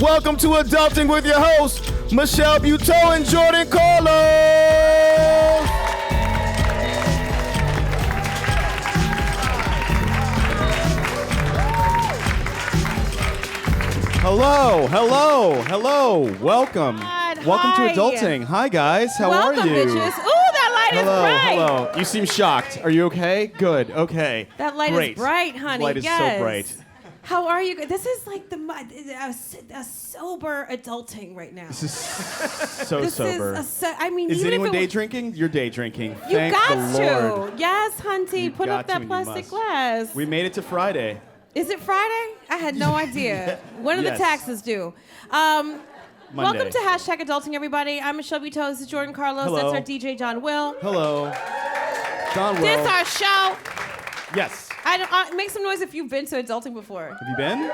Welcome to Adulting with your hosts, Michelle Buteau and Jordan Carlos. Hello. Welcome. Welcome to Adulting. Hi, guys. How are you? Welcome, bitches. Ooh, that light is bright. Hello. You seem shocked. Are you okay? Good. Okay. That light is bright, honey. The light is so bright. How are you? This is like a sober adulting right now. This is so sober. Is even anyone if day drinking? You're day drinking. You Thank got the to. Lord. Yes, hunty. You Put got up to that and you plastic must. glass. We made it to Friday. Is it Friday? I had no idea. When are Yes. the taxes due? Monday. Welcome to #Adulting, everybody. I'm Michelle Buteau. This is Jordan Carlos. Hello. That's our DJ, John Will. Hello. John Will. This is our show. Yes. Make some noise if you've been to Adulting before. Have you been?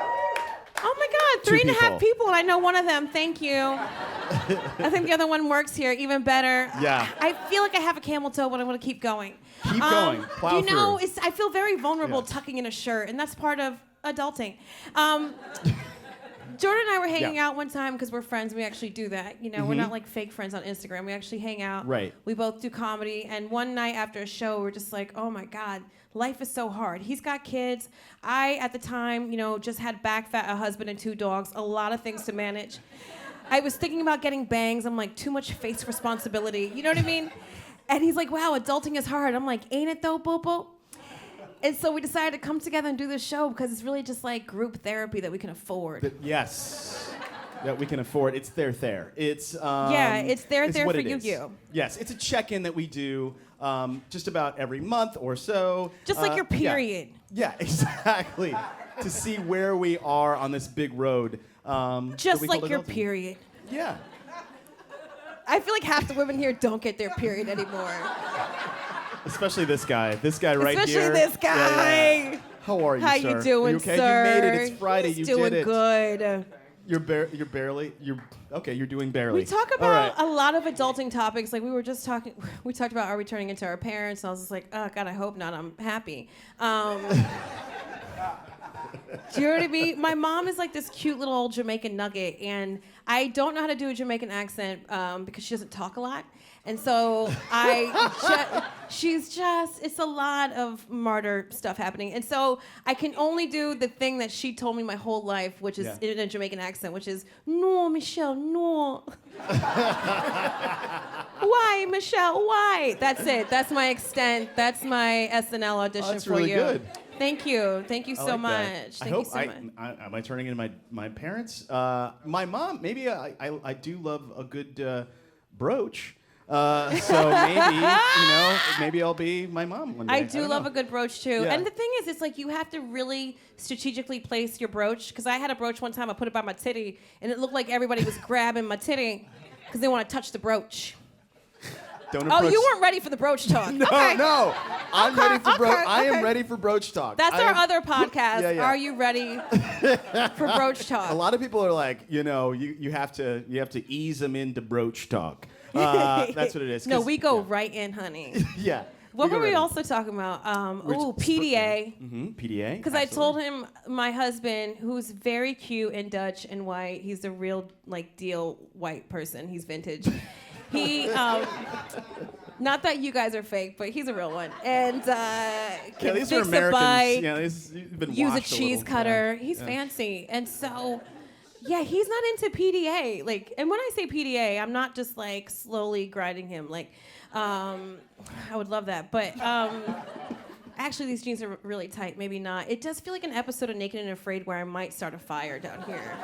Oh my God, 3.5 people, and I know one of them. Thank you. I think the other one works here, even better. Yeah. I feel like I have a camel toe, but I want to keep going. Keep going. Plow through. I feel very vulnerable tucking in a shirt, and that's part of adulting. Jordan and I were hanging out one time because we're friends. We actually do that. You know, we're not like fake friends on Instagram. We actually hang out. Right. We both do comedy. And one night after a show, we're just like, oh my God, life is so hard. He's got kids. I, at the time, just had back fat, a husband and 2 dogs, a lot of things to manage. I was thinking about getting bangs. I'm like, too much face responsibility. You know what I mean? And he's like, wow, adulting is hard. I'm like, ain't it though, boo-boo? And so we decided to come together and do this show because it's really just like group therapy that we can afford. Yes. That we can afford. It's their. It's it's their what for it is. you. Yes, it's a check-in that we do just about every month or so. Just like your period. Yeah, exactly. To see where we are on this big road. Just that we like call your adulting. period. Yeah. I feel like half the women here don't get their period anymore. Especially this guy. This guy right Especially here. this guy. Yeah. How are you, How sir? you doing, you okay? sir? You made it. It's Friday. He's you doing did it. good. You're barely. You're doing barely. We talk All right. about a lot of adulting topics. Like we were just talking. We talked about are we turning into our parents? And I was just like, oh God, I hope not. I'm happy. Do you know what I mean? My mom is like this cute little old Jamaican nugget, and I don't know how to do a Jamaican accent because she doesn't talk a lot. And so it's a lot of martyr stuff happening. And so I can only do the thing that she told me my whole life, which is in a Jamaican accent, which is, no, Michelle, no. Why, Michelle, why? That's it. That's my extent. That's my SNL audition for really you. Good. Thank you. Thank you so like much. that. Thank you so much. Am I turning into my parents? My mom, maybe I do love a good brooch. So maybe I'll be my mom one day. I do love a good brooch too. Yeah. And the thing is, it's like you have to really strategically place your brooch. Because I had a brooch one time, I put it by my titty, and it looked like everybody was grabbing my titty because they want to touch the brooch. Don't approach. Oh, you weren't ready for the brooch talk. No, okay. no. I'm ready for brooch. I okay. am ready for brooch talk. That's our other podcast. Yeah. Are you ready for brooch talk? A lot of people are like, you have to ease them into brooch talk. That's what it is. No, we go right in, honey. Yeah. What were we right in. also talking about? PDA. PDA. Because I told him my husband, who's very cute and Dutch and white, he's a real deal white person. He's vintage. He, not that you guys are fake, but he's a real one. And can these fix are Americans. a bike, You've been use a washed cheese little. cutter. Yeah. He's fancy. And so, he's not into PDA. And when I say PDA, I'm not just slowly grinding him. I would love that. But actually, these jeans are really tight. Maybe not. It does feel like an episode of Naked and Afraid where I might start a fire down here.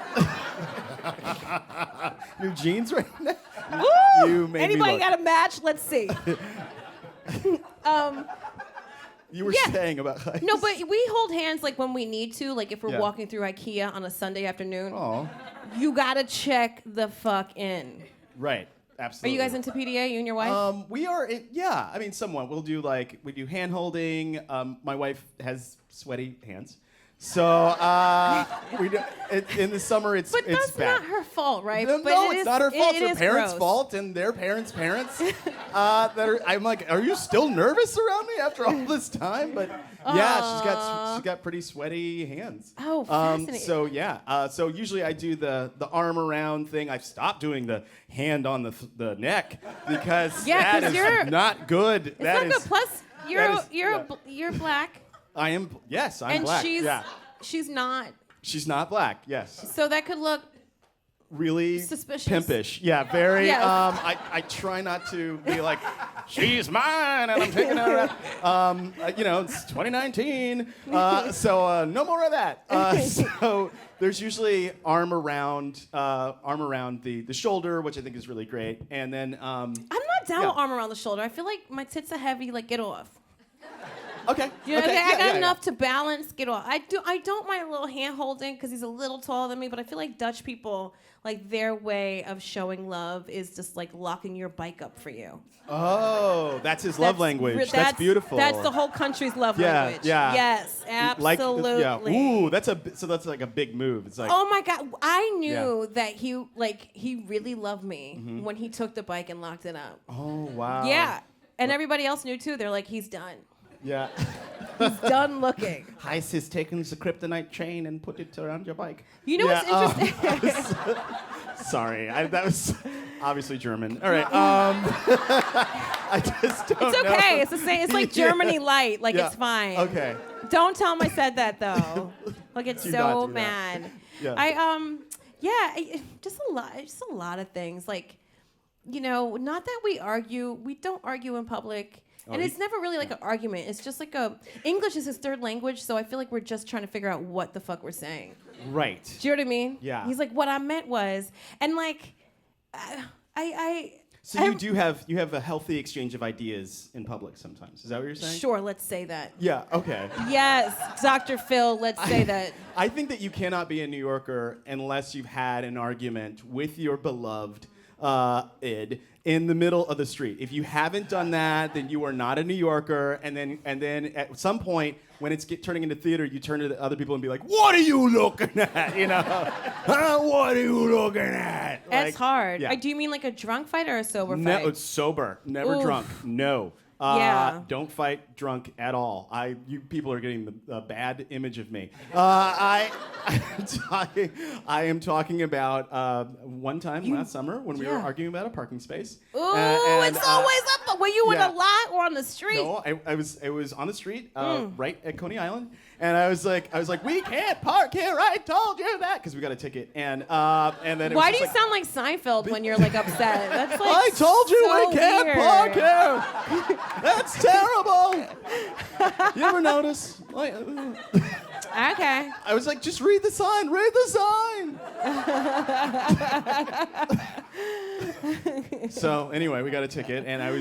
Your jeans right now? Ooh! You made Anybody me got a match? Let's see. You were saying about No, but we hold hands when we need to. If we're Yeah. walking through IKEA on a Sunday afternoon. Oh. You gotta check the fuck in. Right. Are Absolutely. you guys into PDA, you and your wife? We are. Yeah. I mean, somewhat. We do hand holding. My wife has sweaty hands, So in the summer it's But it's that's bad. not her fault, right? No, But it's not her fault. It It's her is parents' gross. fault and their parents' parents. I'm like, are you still nervous around me after all this time? But yeah, she's got pretty sweaty hands. Oh, fascinating. So yeah, so usually I do the arm around thing. I've stopped doing the hand on the neck because Yeah, that 'cause you're- is not good. It's That not is- good. Plus, that is- you're black, I am. Yes, I'm and black. she's Yeah, she's not. she's not black. Yes. So that could look Really suspicious. pimpish. Yeah, very. Yes. I try not to be like, she's mine and I'm taking her. It's 2019, so no more of that. So there's usually arm around the shoulder, which I think is really great, and then I'm not down Yeah. with arm around the shoulder. I feel like my tits are heavy. Like, get off. okay. You know, okay, I got yeah, enough to balance. Get off. I don't mind a little hand holding because he's a little taller than me. But I feel like Dutch people, like their way of showing love is just like locking your bike up for you. Oh, that's his love language. That's beautiful. That's the whole country's love Yeah, language. yeah. Yes, Like, absolutely. yeah. Ooh, that's like a big move. It's like. Oh my God! I knew that he really loved me Mm-hmm. when he took the bike and locked it up. Oh wow. Yeah, and everybody else knew too. They're like, he's done. Yeah. He's done looking. Heis has taken the kryptonite chain and put it around your bike. You know what's interesting? Sorry, that was obviously German. All right. I just don't know. It's okay. It's the same. It's like Germany light. Like, Yeah. it's fine. Okay. Don't tell him I said that though. I'll get Do not so do that. mad. Yeah. Just a lot of things. Like, not that we argue. We don't argue in public. And it's never really like an argument. It's just like English is his third language, so I feel like we're just trying to figure out what the fuck we're saying. Right. Do you know what I mean? Yeah. He's like, what I meant was, and like, So you have a healthy exchange of ideas in public sometimes. Is that what you're saying? Sure, let's say that. Yeah. Okay. Yes, Dr. Phil, let's say that. I think that you cannot be a New Yorker unless you've had an argument with your beloved id in the middle of the street. If you haven't done that, then you are not a New Yorker. And then at some point, when it's turning into theater, you turn to the other people and be like, "What are you looking at?" What are you looking at? That's hard. Yeah. Do you mean like a drunk fight or a sober No, fight? it's sober, never Oof. drunk. No. Yeah. Don't fight drunk at all. You people are getting the bad image of me. I am talking about one time last summer when we were Yeah. arguing about a parking space. Ooh, And, it's always up. Were you in yeah. a lot or on the street? No, it was on the street, right at Coney Island, and I was like, we can't park here. I told you that because we got a ticket, and then it was Why just do you sound like Seinfeld when you're like upset? That's like I told you so we can't weird. park here. That's terrible. You ever notice? Like, Okay. I was like, just read the sign. Read the sign. So anyway, we got a ticket, and I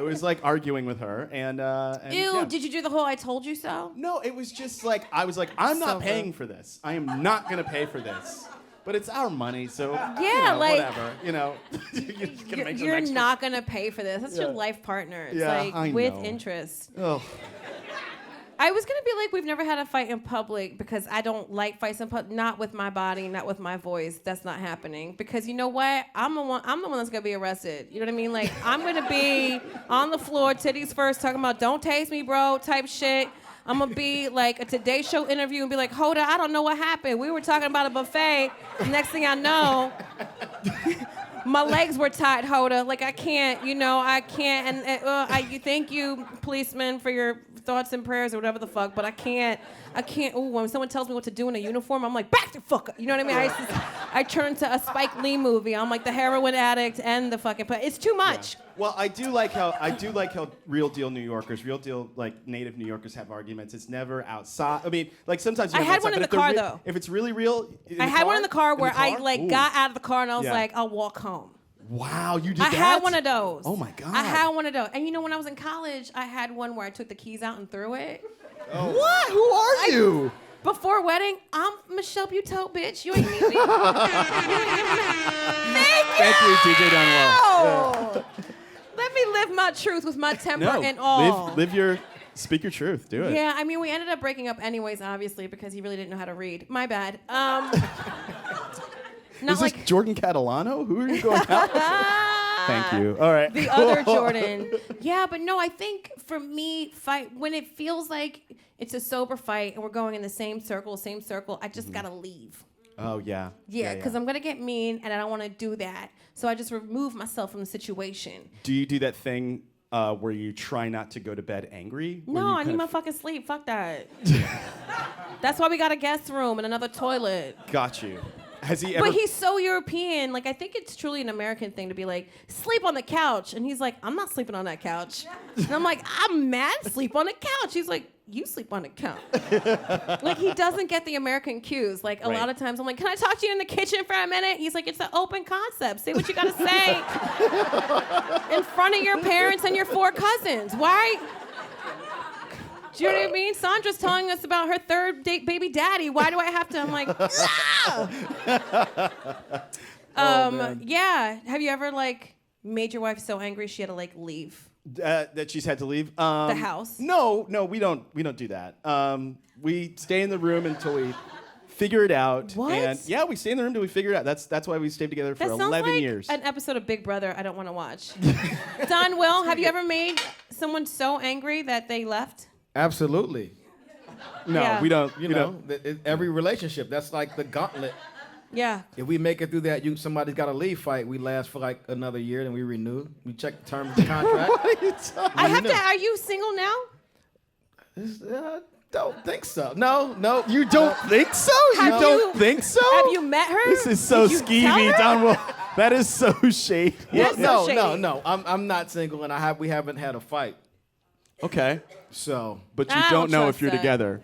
was like arguing with her, and Ew, yeah. did you do the whole I told you so? No, it was just like I was like, I'm not So paying rude. for this. I am not gonna pay for this. But it's our money, so Yeah, like- whatever. You're just gonna make some You're extra. not going to pay for this. That's your Yeah. life partner. It's Yeah, like I with know. interest. Ugh. I was going to be like, we've never had a fight in public because I don't like fights in public. Not with my body, not with my voice. That's not happening. Because you know what? I'm the one that's going to be arrested. You know what I mean? Like, I'm going to be on the floor, titties first, talking about don't tase me, bro, type shit. I'm going to be like a Today Show interview and be like, Hoda, I don't know what happened. We were talking about a buffet. Next thing I know, my legs were tied, Hoda. Like, I can't. And you thank you, policeman, for your thoughts and prayers or whatever the fuck, but I can't. Ooh, when someone tells me what to do in a uniform, I'm like, back the fuck up. You know what I mean? I turn to a Spike Lee movie. I'm like the heroin addict and the fucking. It's too much. Yeah. Well, I do like how real deal New Yorkers, real deal like native New Yorkers have arguments. It's never outside. I mean, like sometimes you I have had outside, one in but the if car, they're though. If it's really real, I had one in the car where I like Ooh. got out of the car and I was Yeah. like, I'll walk home. Wow, you did I that? had one of those. Oh my god. I had one of those. And when I was in college, I had one where I took the keys out and threw it. Oh. What? Who are you? Before wedding, I'm Michelle Buteau, bitch. You ain't need me. Thank you, DJ Dunwell. Oh. Let me live my truth with my temper and all. live your Speak your truth. Do it. Yeah, I mean, we ended up breaking up anyways, obviously, because he really didn't know how to read. My bad. Is this Jordan Catalano? Who are you going out with? Thank you. All right. The other Jordan. Yeah, but no, I think for me, when it feels like it's a sober fight and we're going in the same circle, I just gotta leave. Oh, yeah. Yeah, because I'm gonna get mean and I don't want to do that. So I just remove myself from the situation. Do you do that thing where you try not to go to bed angry? No, I need my fucking sleep. Fuck that. That's why we got a guest room and another toilet. Got you. Has he ever? But he's so European. Like, I think it's truly an American thing to be like, sleep on the couch. And he's like, I'm not sleeping on that couch. And I'm like, I'm mad. Sleep on the couch. He's like, you sleep on the couch. Like, he doesn't get the American cues. Like, a lot of times I'm like, can I talk to you in the kitchen for a minute? He's like, it's an open concept. Say what you got to say in front of your parents and your 4 cousins. Why? Do you know what I mean? Sandra's telling us about her 3rd date baby daddy. Why do I have to? I'm like, yeah. Have you ever made your wife so angry she had to leave that she's had to leave the house? No, we don't do that. We stay in the room until we figure it out. What? And yeah, we stay in the room until we figure it out. That's why we stayed together for 11 years. An episode of Big Brother I don't want to watch. Don, Will, have you ever made someone so angry that they left? Absolutely. No, Yeah. we don't. You know, every relationship, that's like the gauntlet. Yeah. If we make it through that, somebody's got to leave fight. We last for another year, then we renew. We check the terms of the contract. I have to. Are you single now? Don't think so. No. You don't think so? You don't think so? Have you met her? This is so Did you tell skeevy, her? Don Will. That is so shady. That's so shady. No. I'm not single, and we haven't had a fight. Okay. So, But you I don't don't know trust if you're that. together.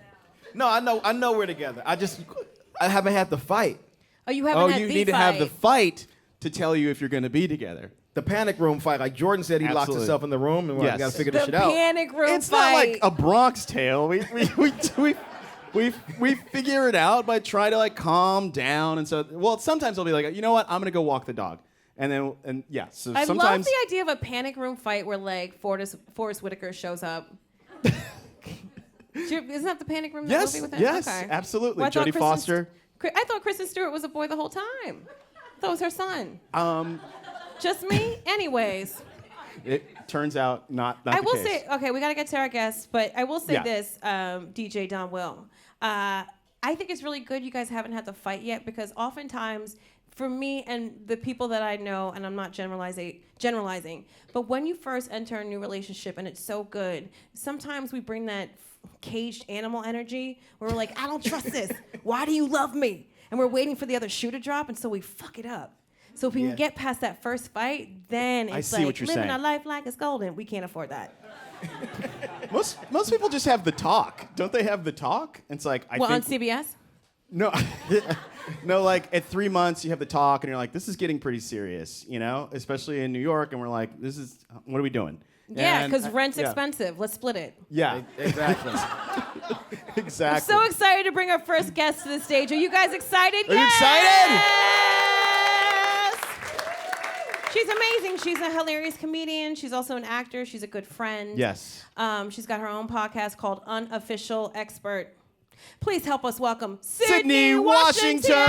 no, I know we're together. I haven't had the fight. Oh, you haven't Oh, had you the need to fight. have the fight to tell you if you're going to be together. The panic room fight, like Jordan said, he locked Absolutely. himself in the room, and we Yes. got to figure The this shit out. panic room It's fight. not like a Bronx Tale. We figure it out by trying to calm down, and so sometimes I'll be like, you know what, I'm gonna go walk the dog, and so I sometimes love the idea of a panic room fight where Forrest Whitaker shows up. Isn't that the panic room? That yes, movie with him? yes, Okay. absolutely. Well, I thought Jodie Foster. I thought Kristen Stewart was a boy the whole time. I thought it was her son. Just me? Anyways. It turns out not I the will case. say, okay, we got to get to our guests, but I will say Yeah. this, DJ Don Will. I think it's really good you guys haven't had to fight yet, because oftentimes, for me and the people that I know, and I'm not generalizing, but when you first enter a new relationship and it's so good, sometimes we bring that caged animal energy where we're like, I don't trust this. Why do you love me? And we're waiting for the other shoe to drop, and so we fuck it up. So if we can get past that first fight, then I it's see like what you're living saying. our life like it's golden. We can't afford that. Most people just have the talk, don't they? Have the talk? It's like I On think CBS? no, no. Like at 3 months, you have the talk, and you're like, this is getting pretty serious, especially in New York, and we're like, what are we doing? Yeah, And, because rent's yeah. expensive. Let's split it. Yeah, Exactly. exactly. I'm so excited to bring our first guest to the stage. Are you guys excited? Are you excited? Yes! She's amazing. She's a hilarious comedian. She's also an actor. She's a good friend. Yes. She's got her own podcast called Unofficial Expert. Please help us welcome Sydnee Sydnee Washington.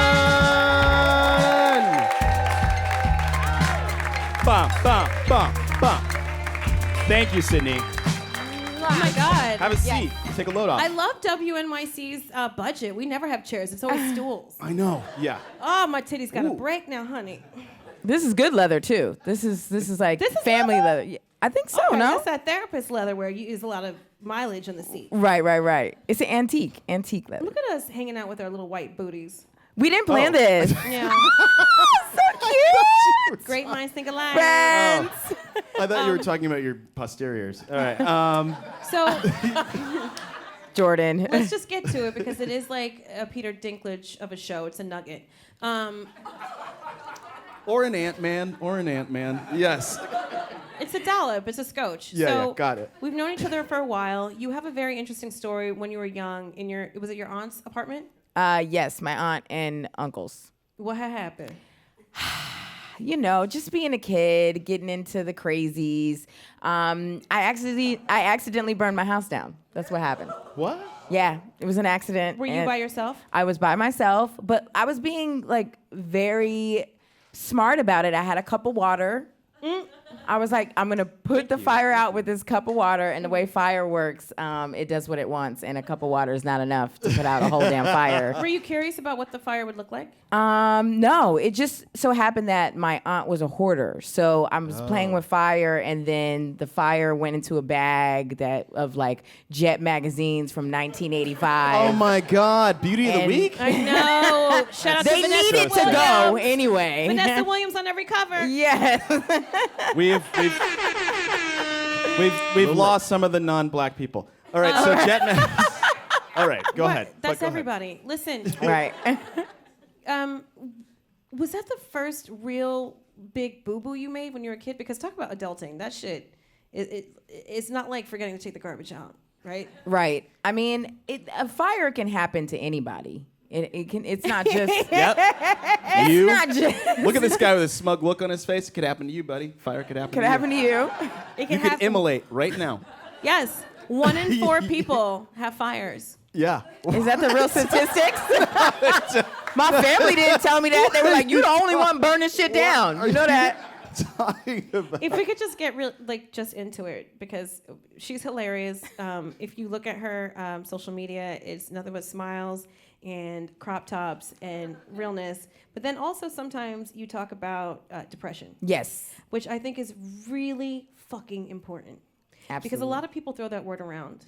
Bum, bum, bum, bum. Thank you, Sydnee. Oh my God. Have a seat. Take a load off. I love WNYC's budget. We never have chairs. It's always stools. I know. Yeah. Oh, my titty's got a Ooh. break now, honey. This is good leather too. This is like This is family leather? leather. Yeah, I think so. Okay, No. that's that therapist leather where you use a lot of mileage on the seat. Right. It's an antique leather. Look at us hanging out with our little white booties. We didn't plan Oh. this. Yeah. So cute. Great minds think alike. Friends. I thought you were talking about your posteriors. All right. So Jordan. let's just get to it, because it is like a Peter Dinklage of a show. It's a nugget. Or an Ant-Man. Yes. It's a dollop. It's a scotch. Yeah, so got it. We've known each other for a while. You have a very interesting story when you were young. Was it your aunt's apartment? Yes, my aunt and uncles. What had happened? just being a kid, getting into the crazies. I accidentally burned my house down. That's what happened. What? Yeah, it was an accident. Were you and by yourself? I was by myself, but I was being like very smart about it. I had a cup of water. I was like, I'm gonna put the fire out with this cup of water, and the way fire works, it does what it wants, and a cup of water is not enough to put out a whole damn fire. Were you curious about what the fire would look like? No, it just so happened that my aunt was a hoarder, so I was playing with fire, and then the fire went into a bag of like Jet magazines from 1985. Oh my God! Beauty of the And- week. I know. Shout out They to Vanessa needed to Williams. go anyway. Vanessa Williams on every cover. Yes. We've lost some of the non-black people. All right, so Jet Mag- All right, go ahead. That's Go ahead. everybody. Listen, Right. was that the first real big boo-boo you made when you were a kid? Because talk about adulting. That shit, it's not like forgetting to take the garbage out, right? Right. I mean, a fire can happen to anybody. It can. It's not just. Yep. It's You not just. look at this guy with a smug look on his face. It could happen to you, buddy. Fire could happen. Could to happen to you. It You can could happen. immolate right now. Yes. 1 in 4 people have fires. Yeah. Is that the real statistics? My family didn't tell me that. They were like, "You the only one burning shit down." You know that. Talking about. If we could just get just into it, because she's hilarious. If you look at her social media, it's nothing but smiles and crop tops and realness. But then also sometimes you talk about depression, Yes. which I think is really fucking important. Absolutely. Because a lot of people throw that word around.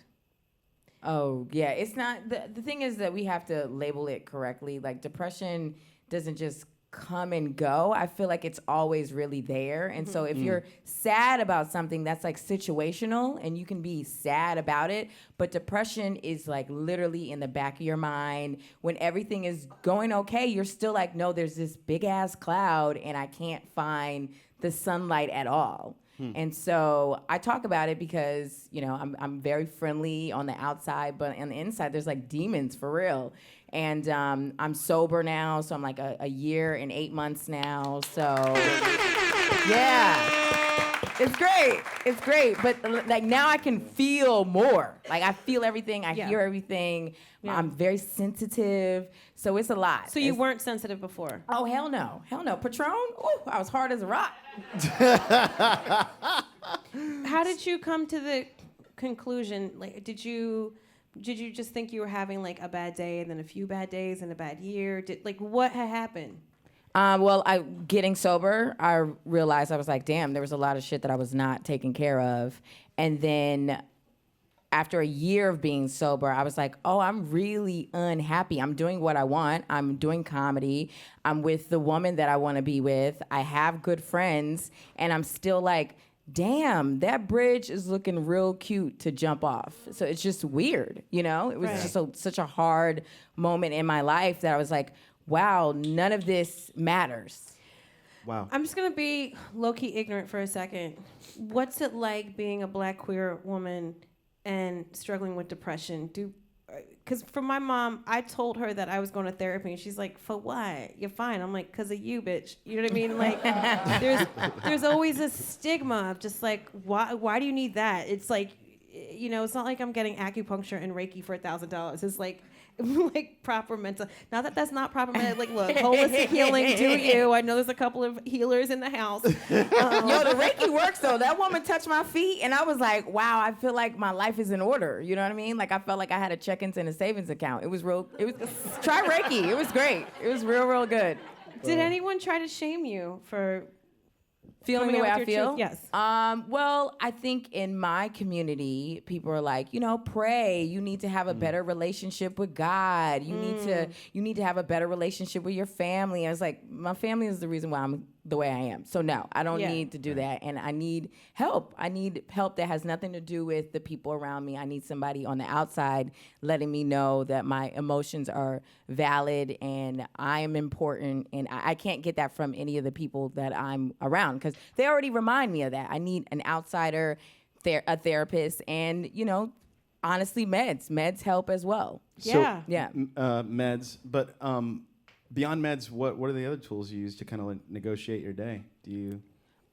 Oh yeah, it's not. The thing is that we have to label it correctly. Like depression doesn't just come and go. I feel like it's always really there. And so if you're sad about something, that's like situational and you can be sad about it. But depression is like literally in the back of your mind. When everything is going okay, you're still like, no, there's this big ass cloud and I can't find the sunlight at all. And so I talk about it because, I'm very friendly on the outside, but on the inside, there's like demons for real. And I'm sober now, so I'm like a year and 8 months now. So, yeah, it's great. It's great. But like now I can feel more. Like I feel everything. I hear everything. Yeah. I'm very sensitive. So it's a lot. So you weren't sensitive before? Oh, hell no. Hell no. Patron? Ooh, I was hard as a rock. How did you come to the conclusion? Like, did you just think you were having like a bad day and then a few bad days and a bad year? What had happened? Getting sober, I realized I was like, damn, there was a lot of shit that I was not taking care of. And then after a year of being sober, I was like, oh, I'm really unhappy. I'm doing what I want. I'm doing comedy. I'm with the woman that I want to be with. I have good friends. And I'm still like, damn, that bridge is looking real cute to jump off. So it's just weird, It was just such a hard moment in my life that I was like, wow, none of this matters. Wow. I'm just gonna be low-key ignorant for a second. What's it like being a Black queer woman and struggling with depression? Because for my mom, I told her that I was going to therapy, and she's like, "For what? You're fine." I'm like, "Cause of you, bitch." You know what I mean? Like, there's always a stigma of just like, why do you need that? It's like, it's not like I'm getting acupuncture and Reiki for $1,000. It's like proper mental. Not that that's not proper mental. Like, look, holistic healing, do you? I know there's a couple of healers in the house. Yo, the Reiki works though. That woman touched my feet and I was like, wow, I feel like my life is in order. You know what I mean? Like I felt like I had a check-ins and a savings account. It was try Reiki. It was great. It was real, real good. Did anyone try to shame you for Feeling the coming way out I with your feel? truth? Yes. Well, I think in my community, people are like, pray. You need to have a better relationship with God. You need to have a better relationship with your family. I was like, my family is the reason why I'm the way I am. So no, I don't need to do that. And I need help. I need help that has nothing to do with the people around me. I need somebody on the outside letting me know that my emotions are valid and I am important. And I can't get that from any of the people that I'm around because they already remind me of that. I need an outsider, a therapist, and, honestly, meds. Meds help as well. Yeah. Yeah. Meds, but Beyond meds, what are the other tools you use to kind of negotiate your day? Do you?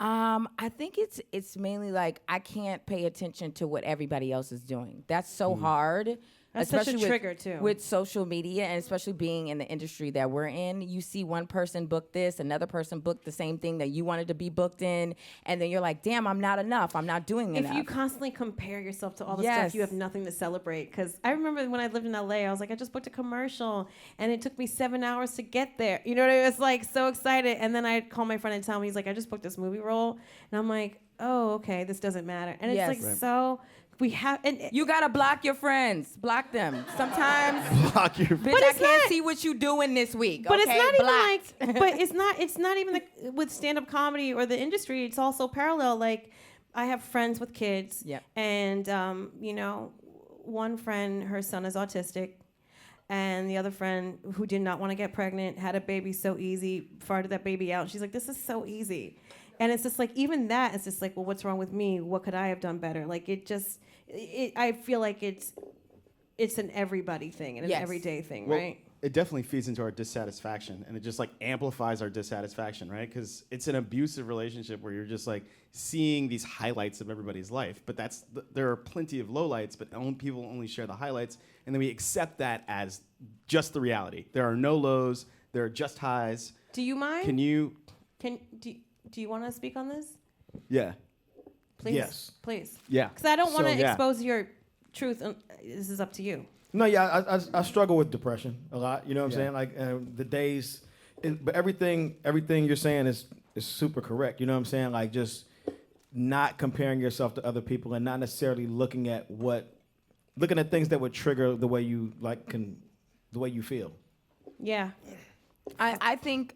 I think it's mainly like I can't pay attention to what everybody else is doing. That's so hard. That's such a especially trigger, too. With social media, and especially being in the industry that we're in, you see one person book this, another person book the same thing that you wanted to be booked in, and then you're like, damn, I'm not enough. I'm not doing enough. If you constantly compare yourself to all the Yes. stuff, you have nothing to celebrate. Because I remember when I lived in LA, I was like, I just booked a commercial, and it took me 7 hours to get there. You know what I mean? It was like so excited. And then I'd call my friend and tell him, he's like, I just booked this movie role. And I'm like, oh, okay, this doesn't matter. And it's Yes. like Right. so... We have, and You gotta block your friends. Block them. Sometimes, Block your. bitch, But I it's can't not- see what you doing this week. but okay? it's not Blocked. even like, but it's not even with stand-up comedy or the industry. It's also parallel. Like, I have friends with kids, Yep. and you know, one friend, her son is autistic, and the other friend who did not want to get pregnant had a baby so easy, farted that baby out. She's like, this is so easy. And it's just like, even that, it's just like, well, what's wrong with me? What could I have done better? Like, I feel like it's an everybody thing and an Yes. everyday thing, Well, right? it definitely feeds into our dissatisfaction, and it just like amplifies our dissatisfaction, right? Because it's an abusive relationship where you're just like seeing these highlights of everybody's life, but there are plenty of lowlights, but people only share the highlights, and then we accept that as just the reality. There are no lows, there are just highs. Do you mind? Do you want to speak on this? Yeah. Please. Yes. Please. Yeah. Because I don't want to So, yeah. expose your truth. This is up to you. No, yeah, I struggle with depression a lot. You know what I'm Yeah. saying? Like the days, but everything you're saying is super correct. You know what I'm saying? Like just not comparing yourself to other people and not necessarily looking at things that would trigger the way you the way you feel. Yeah. I think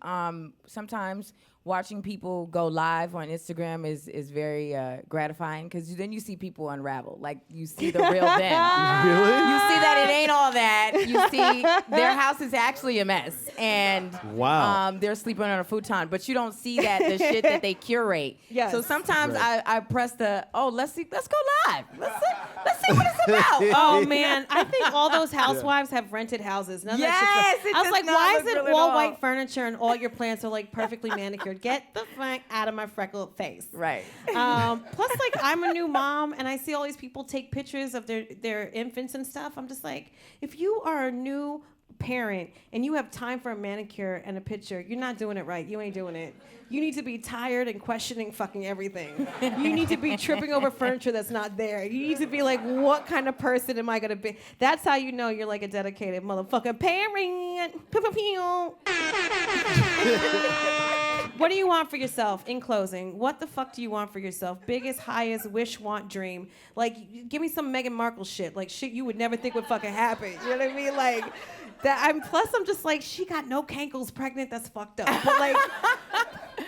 sometimes watching people go live on Instagram is very gratifying because then you see people unravel. Like you see the real them. Really? You see that it ain't all that. You see their house is actually a mess, and Wow. they're sleeping on a futon. But you don't see the shit that they curate. Yes. So sometimes Right. I press let's go live. Let's see what it's about. Oh man, I think all those housewives have rented houses. None of that Yes, shit's it I was does like, not why look is it real at all all. white furniture and all your plants are like perfectly manicured? Get the fuck out of my freckled face. Right. Plus, like, I'm a new mom, and I see all these people take pictures of their infants and stuff. I'm just like, if you are a new parent and you have time for a manicure and a picture, you're not doing it right. You ain't doing it. You need to be tired and questioning fucking everything. You need to be tripping over furniture that's not there. You need to be like, what kind of person am I gonna be? That's how you know you're like a dedicated motherfucking parent. Pew, pew, pew. What do you want for yourself? In closing, what the fuck do you want for yourself? Biggest, highest, wish, want, dream. Like, give me some Meghan Markle shit. Like shit you would never think would fucking happen. You know what I mean? Like that. Plus, I'm just like, she got no cankles pregnant. That's fucked up. But like,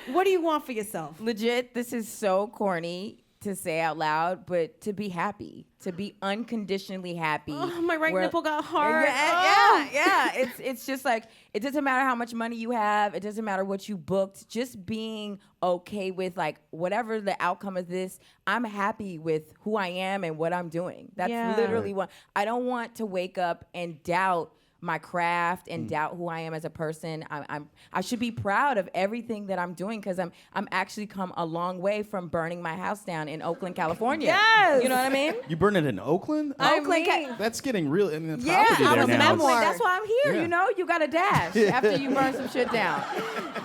what do you want for yourself? Legit, this is so corny to say out loud, but to be happy, to be unconditionally happy. Oh, my right where- nipple got hard. Yeah. It's just like, it doesn't matter how much money you have. It doesn't matter what you booked. Just being okay with like whatever the outcome of this, I'm happy with who I am and what I'm doing. That's Yeah. literally what I don't want to wake up and doubt my craft and doubt who I am as a person. I should be proud of everything that I'm doing because I'm actually come a long way from burning my house down in Oakland, California. Yes. You know what I mean? You burn it in Oakland? Oakland, That's getting real. I mean, the yeah, property I there was now. memoir. That's why I'm here. Yeah. You know, you got to dash after you burn some shit down.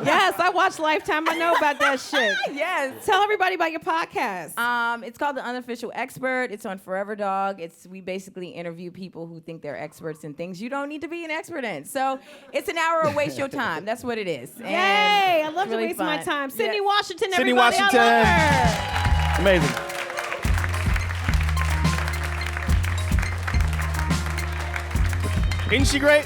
Yes, I watch Lifetime. I know about that shit. Yes. Tell everybody about your podcast. It's called The Unofficial Expert. It's on Forever Dog. We basically interview people who think they're experts in things you don't need to be an expert in. So it's an hour to waste your time. That's what it is. And Yay! I love it's really to waste my fun. time. Sydnee Yeah. Washington, Sydnee everybody. Washington. I love her. Amazing. Isn't she great?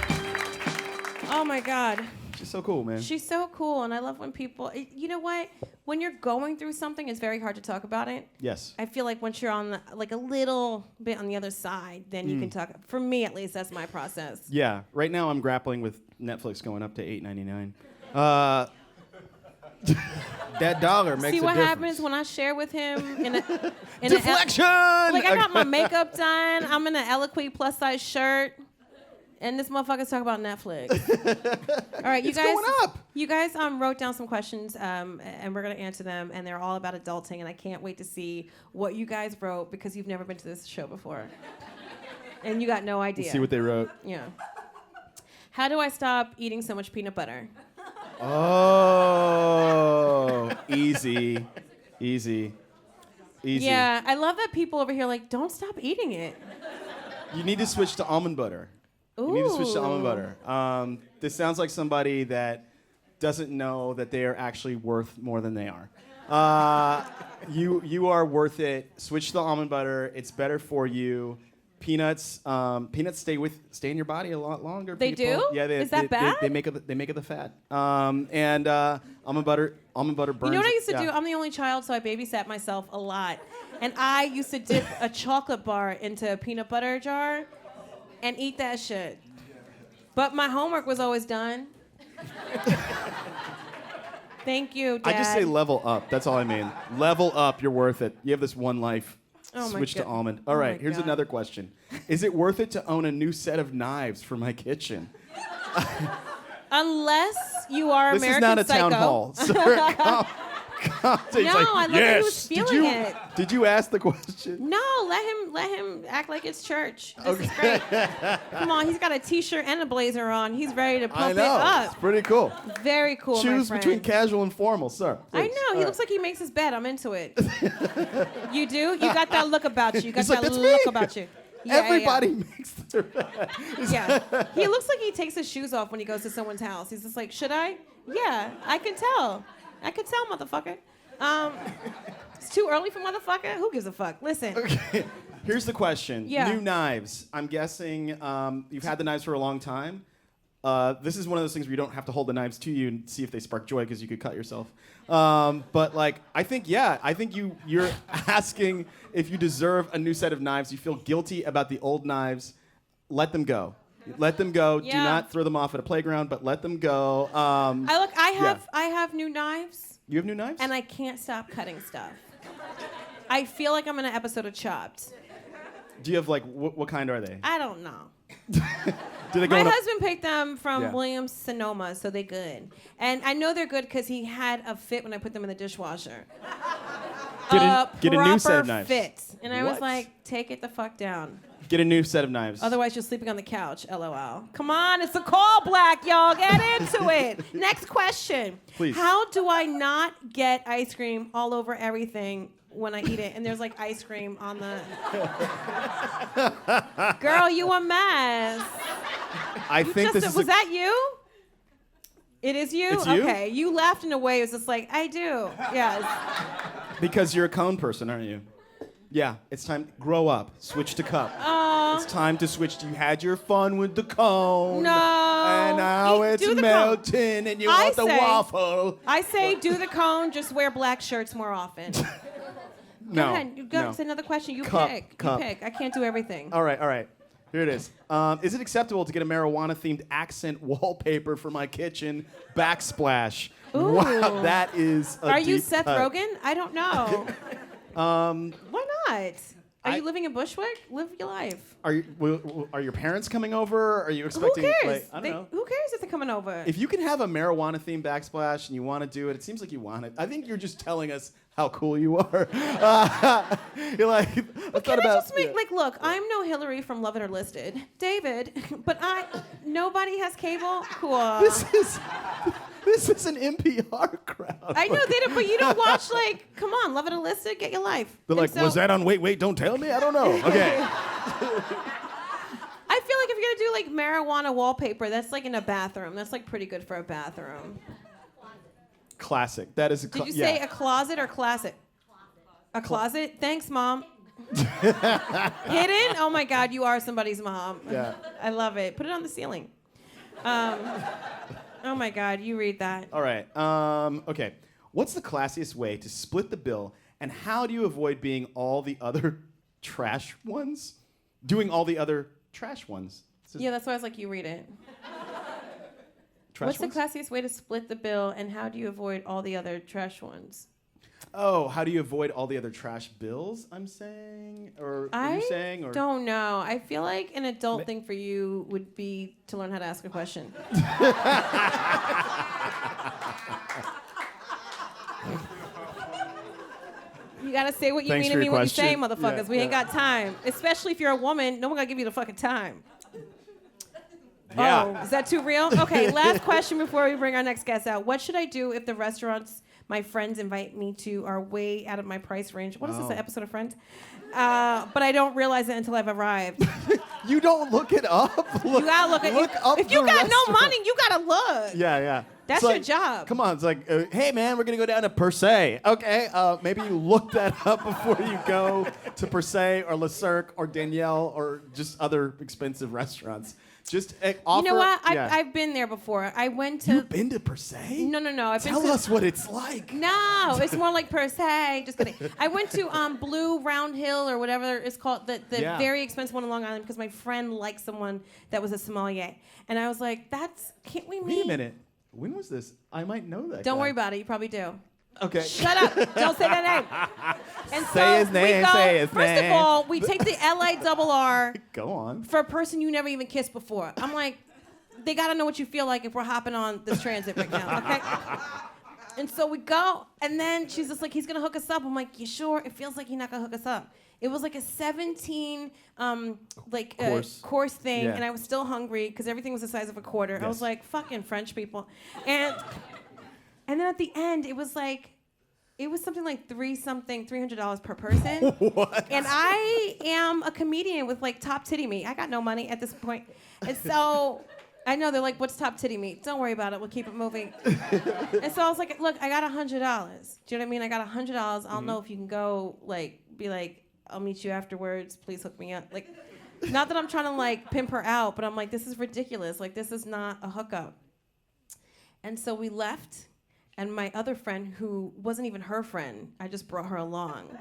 Oh my God. She's so cool, man. She's so cool, and I love when people. You know what? When you're going through something, it's very hard to talk about it. Yes. I feel like once you're on like a little bit on the other side, then you can talk. For me, at least, that's my process. Yeah. Right now, I'm grappling with Netflix going up to $8.99. That dollar makes See a what difference. happens when I share with him in a Deflection. like I got my makeup done. I'm in an Eloquii plus size shirt. And this motherfucker's talking about Netflix. All right, you It's guys. going up. You guys wrote down some questions, and we're gonna answer them, and they're all about adulting, and I can't wait to see what you guys wrote because you've never been to this show before, and you got no idea. Let's see what they wrote. Yeah. How do I stop eating so much peanut butter? Oh, easy. Yeah, I love that people over here are like, don't stop eating it. You need to switch to almond butter. Ooh. You need to switch to almond butter. This sounds like somebody that doesn't know that they are actually worth more than they are. You are worth it. Switch to the almond butter. It's better for you. Peanuts stay in your body a lot longer. They people. do? Yeah, Is that bad? They make it the fat. And almond butter burns. You know what I used to yeah. do? I'm the only child, so I babysat myself a lot. And I used to dip a chocolate bar into a peanut butter jar and eat that shit. But my homework was always done. Thank you, Dad. I just say level up. That's all I mean. Level up. You're worth it. You have this one life. Oh my Switch to God. almond. Oh All my right, here's God. another question. Is it worth it to own a new set of knives for my kitchen? Unless you are This American is not a Psycho. town hall, sir. Come. He's No, like, I love that he yes. was feeling it. Did you ask the question? No, let him act like it's church. This is great. Come on, he's got a t-shirt and a blazer on. He's ready to I pump it know. up. It's pretty cool. Very cool, my Choose friend. between casual and formal, sir. I Please. know. All He right. looks like he makes his bed. I'm into it. You do? You got that look about you. You got He's like, that "That's look me." about you. Yeah, Everybody makes their bed. Yeah. He looks like he takes his shoes off when he goes to someone's house. He's just like, should I? Yeah, I can tell. I can tell, motherfucker. It's too early for motherfucker. Who gives a fuck? Listen. Okay. Here's the question. Yeah. New knives. I'm guessing you've had the knives for a long time. This is one of those things where you don't have to hold the knives to you and see if they spark joy because you could cut yourself. But like, I think you're asking if you deserve a new set of knives. You feel guilty about the old knives. Let them go. Let them go. Yeah. Do not throw them off at a playground, but let them go. I have new knives. You have new knives? And I can't stop cutting stuff. I feel like I'm in an episode of Chopped. Do you have like what kind are they? I don't know. Do they go My in a- husband picked them from Yeah. Williams Sonoma, so they're good. And I know they're good because he had a fit when I put them in the dishwasher. Get a new set of proper knives. fit. And I was What? like, take it the fuck down. Get a new set of knives. Otherwise, you're sleeping on the couch. LOL. Come on, it's a call, Black, y'all. Get into it. Next question. Please. How do I not get ice cream all over everything when I eat it? And there's like ice cream on the. Girl, you a mess. I think this Was is that you? It is you? It's you? Okay. You laughed in a way. It was just like, I do. Yes. because you're a cone person, aren't you? Yeah, it's time. Grow up. Switch to cup. It's time to switch. You had your fun with the cone. No. And now You it's do the melting, and you I want the say- waffle. I say do the cone, just wear black shirts more often. No. Go ahead. Go no. to another question. You Cup, pick. cup. You pick. I can't do everything. All right. Here it is. Is it acceptable to get a marijuana-themed accent wallpaper for my kitchen? Backsplash. Ooh. Wow, that is a Are you deep Seth cut. Rogen? I don't know. Why not? Are you living in Bushwick? Live your life. Are your parents coming over? Are you expecting? Who cares? Like, I don't know. Who cares if they're coming over? If you can have a marijuana-themed backsplash and you want to do it, it seems like you want it. I think you're just telling us how cool you are. You're like, Can I just make look? I'm no Hillary from Love It or Listed, David, but nobody has cable. Cool. This is an NPR crowd. I know they don't, but you don't watch come on, Love It or Listed, get your life. They're And like, so- was that on Wait, Don't Tell Me? I don't know. Okay. I feel like if you're gonna do marijuana wallpaper, that's in a bathroom. That's pretty good for a bathroom. Classic. That is a Did you say a closet or classic? A closet? Thanks, Mom. Hidden? Oh my God, you are somebody's mom. Yeah. I love it. Put it on the ceiling. Oh my God, you read that. All right. Okay. What's the classiest way to split the bill, and how do you avoid being all the other trash ones? Doing all the other trash ones. Yeah, that's why I was like, you read it. Trash What's ones? the classiest way to split the bill, and how do you avoid all the other trash ones? Oh, how do you avoid all the other trash bills? I'm saying, or are you saying, or don't know. I feel like an adult thing for you would be to learn how to ask a question. You gotta say what you Thanks mean for and your mean what you say, question. motherfuckers. Yeah, We ain't yeah. got time. Especially if you're a woman, no one gonna give you the fucking time. Yeah. Oh, is that too real? Okay, last question before we bring our next guest out. What should I do if the restaurants my friends invite me to are way out of my price range? What is this, an episode of Friends? But I don't realize it until I've arrived. You don't look it up. You gotta look up if you the got no restaurant. money, you gotta look. Yeah, yeah. That's It's your job. Come on, it's like, hey man, we're gonna go down to Per Se. Okay, maybe you look that up before you go to Per Se or Le Cirque or Danielle or just other expensive restaurants. Just offer. You know what? Yeah. I've been there before. I went to. You've been to Per Se? No. I've Tell been to, us what it's like. No, it's more like Per Se. Just kidding. I went to Blue Round Hill or whatever it's called, the Yeah. very expensive one in Long Island because my friend liked someone that was a sommelier, and I was like, can't we meet? Wait a minute. When was this? I might know that. Don't guy. worry about it. You probably do. Okay. Shut up. Don't say that name. And Say so his name, we go, say his first name. of all, we take the LA Go on. for a person you never even kissed before. I'm like, they got to know what you feel like if we're hopping on this transit right now, okay? And so we go, and then she's just like, he's gonna hook us up. I'm like, you sure? It feels like he's not gonna hook us up. It was like a 17 course thing, Yeah. and I was still hungry because everything was the size of a quarter. I was Yes. like, fucking French people. And then at the end, it was something like $300 per person. What? And I am a comedian with like top titty meat. I got no money at this point. And so I know they're like, what's top titty meat? Don't worry about it. We'll keep it moving. And so I was like, look, I got $100. Do you know what I mean? I got $100. I don't know if you can go be like, I'll meet you afterwards. Please hook me up. Like, not that I'm trying to like pimp her out, but I'm like, this is ridiculous. Like, this is not a hookup. And so we left. And my other friend, who wasn't even her friend, I just brought her along,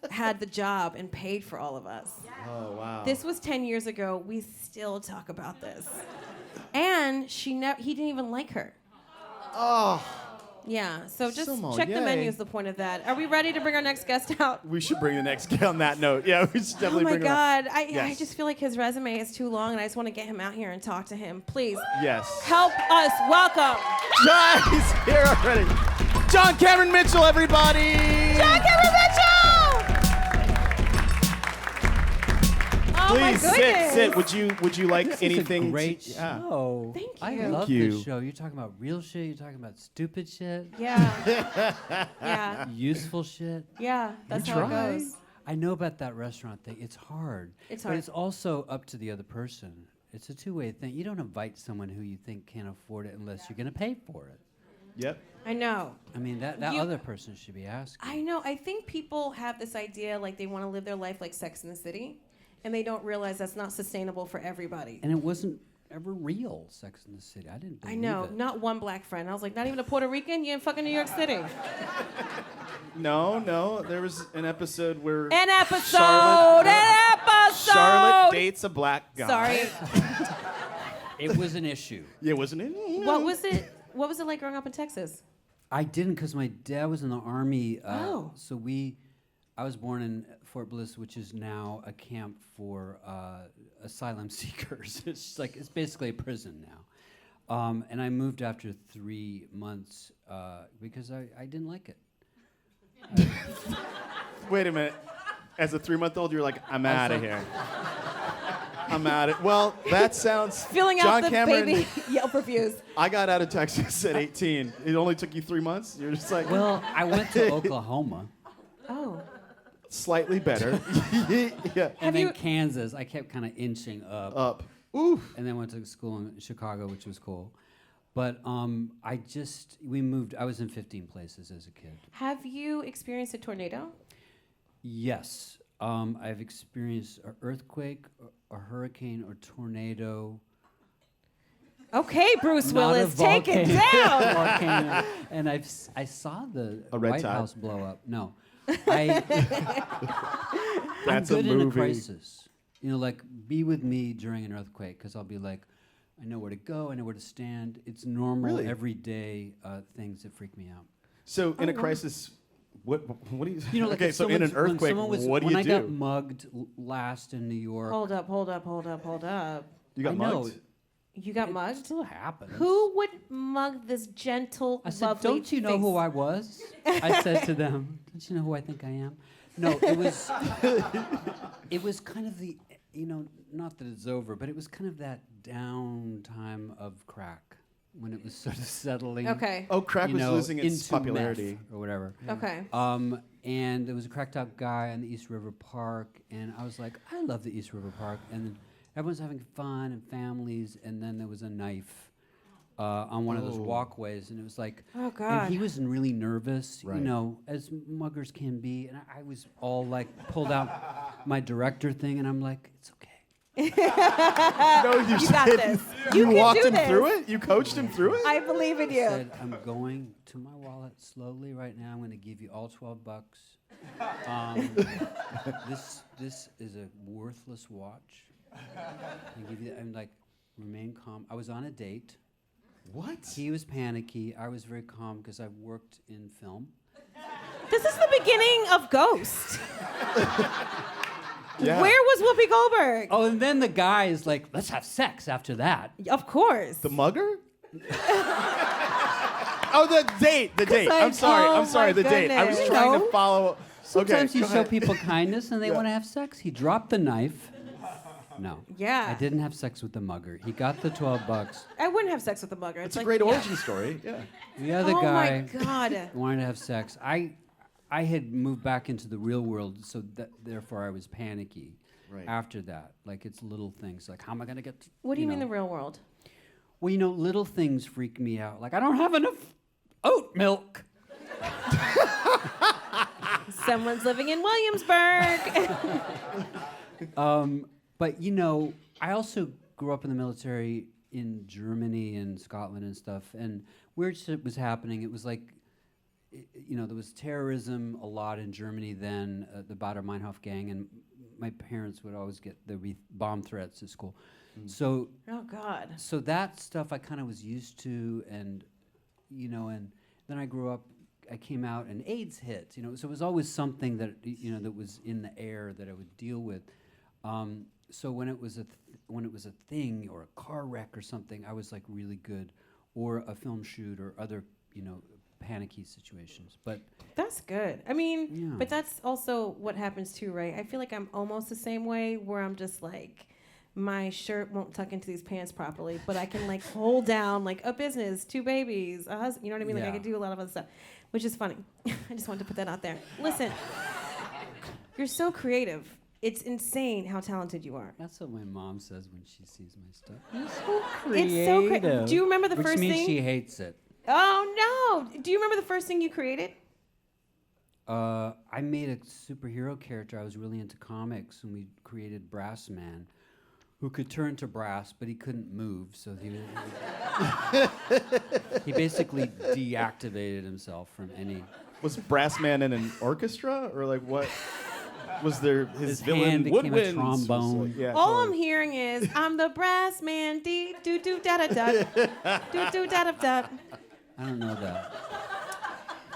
had the job and paid for all of us. Oh, wow. This was 10 years ago. We still talk about this. And he didn't even like her. Oh. Yeah, so just Sommelier. check the menu is the point of that. Are we ready to bring our next guest out? We should bring the next guy on that note. Yeah, we should definitely Oh my bring him on. God, I Yes. just feel like his resume is too long and I just want to get him out here and talk to him. Please, Yes. help us welcome Guys, here already. John Cameron Mitchell, everybody. John Cameron Mitchell! Oh my Please goodness. sit. Would you like This anything? is a great Yeah. show. Thank I you. love you. this show. You're talking about real shit. You're talking about stupid shit. Yeah. Yeah. Useful shit. Yeah. That's how it try. goes. I know about that restaurant thing. It's hard. It's But hard. it's also up to the other person. It's a two-way thing. You don't invite someone who you think can't afford it unless you're going to pay for it. Yep. I know. I mean, that You- other person should be asking. I know. I think people have this idea like they want to live their life like Sex in the City, and they don't realize that's not sustainable for everybody. And it wasn't ever real Sex in the City. I didn't I believe know. it. Not one black friend. I was like, not even a Puerto Rican? You in fucking New York City? No. There was an episode where An episode! Charlotte- An episode! Charlotte dates a black guy. Sorry. It was an issue. Yeah, wasn't it? What was it? What was it like growing up in Texas? I didn't because my dad was in the Army. Oh. So I was born in Fort Bliss, which is now a camp for asylum seekers. It's basically a prison now. And I moved after 3 months because I didn't like it. Wait a minute. As a 3-month-old, you're like, I'm out of like- here. I'm out of. Well, that sounds. Filling John out the Cameron, baby Yelp reviews. I got out of Texas at 18. It only took you 3 months. You're just like, Well, I went to Oklahoma Oh. slightly better. Yeah. and then you- Kansas. I kept kind of inching up. Oof. And then went to school in Chicago, which was cool. But we moved. I was in 15 places as a kid. Have you experienced a tornado? Yes. I've experienced an earthquake, a hurricane, or tornado. Okay, Bruce Not a Willis, take it volcano. down. Volcano. And I saw the A red White tide. House blow up. No. I'm That's good a in a movie. crisis. You know, like, be with me during an earthquake, because I'll be like, I know where to go, I know where to stand. It's normal, Really? everyday things that freak me out. So in a wow. crisis, what do you? You know, like okay, if so in an someone's- when earthquake, someone was- what do when you I do? got mugged last in New York. Hold up. You got I know. mugged? You got It mugged? still happens. Who would mug this gentle, I said, lovely "Don't you know face? who I was?" I said to them, "Don't you know who I think I am?" No, it was. It was kind of the, not that it's over, but it was kind of that down time of crack when it was sort of settling. Okay. Oh, crack was losing its into popularity. meth or whatever. Okay. And there was a cracked out guy on the East River Park, and I was like, I love the East River Park, and then everyone's having fun and families, and then there was a knife on one of those walkways, and it was like, Oh, God. and he was really nervous, Right. as muggers can be, and I was all like, pulled out my director thing, and I'm like, it's okay. No, You got this. You can walked do him this. through it? You coached him through it? I believe in I you. said, I'm going to my wallet slowly right now. I'm going to give you all $12. This is a worthless watch. I'm like, remain calm. I was on a date. What? He was panicky. I was very calm because I worked in film. This is the beginning of Ghost. Yeah. Where was Whoopi Goldberg? Oh, and then the guy is like, let's have sex after that. Of course. The mugger? Oh, the date. The date. I'm oh sorry. my The date. I was goodness. trying No. to follow. Sometimes okay, you go show ahead. people kindness and they want to have sex. He dropped the knife. No. Yeah. I didn't have sex with the mugger. He got the $12. I wouldn't have sex with a mugger. It's like, a great yeah. origin story. Yeah. The other Oh guy my God. wanted to have sex. I had moved back into the real world, so therefore I was panicky. Right. After that, like it's little things, like how am I gonna get? What do you mean know. the real world? Well, little things freak me out. Like I don't have enough oat milk. Someone's living in Williamsburg. But I also grew up in the military in Germany and Scotland and stuff, and weird shit was happening. It was like, there was terrorism a lot in Germany then, the Baader-Meinhof gang, and my parents would always there'd be bomb threats at school. So Oh God. so that stuff I kind of was used to, and and then I grew up, I came out and AIDS hit, so it was always something that that was in the air that I would deal with. So when it was a thing or a car wreck or something, I was like really good, or a film shoot or other panicky situations. But That's good. I mean, Yeah. but that's also what happens too, right? I feel like I'm almost the same way, where I'm just like, my shirt won't tuck into these pants properly, but I can like hold down like a business, 2 babies, a husband. You know what I mean? Like I Yeah. can do a lot of other stuff, which is funny. I just wanted to put that out there. Listen, you're so creative. It's insane how talented you are. that's what my mom says when she sees my stuff. It's so Do you remember the Which first means thing? she hates it. Oh no! Do you remember the first thing you created? I made a superhero character. I was really into comics, and we created Brass Man, who could turn to brass, but he couldn't move. So he basically deactivated himself from any. Was Brass Man in an orchestra or like what? Was there his His villain hand became a woodwinds? trombone. Was like, yeah, All I'm totally. hearing is, I'm the brass man, dee doo doo da da da, doo doo da da da. I don't know that.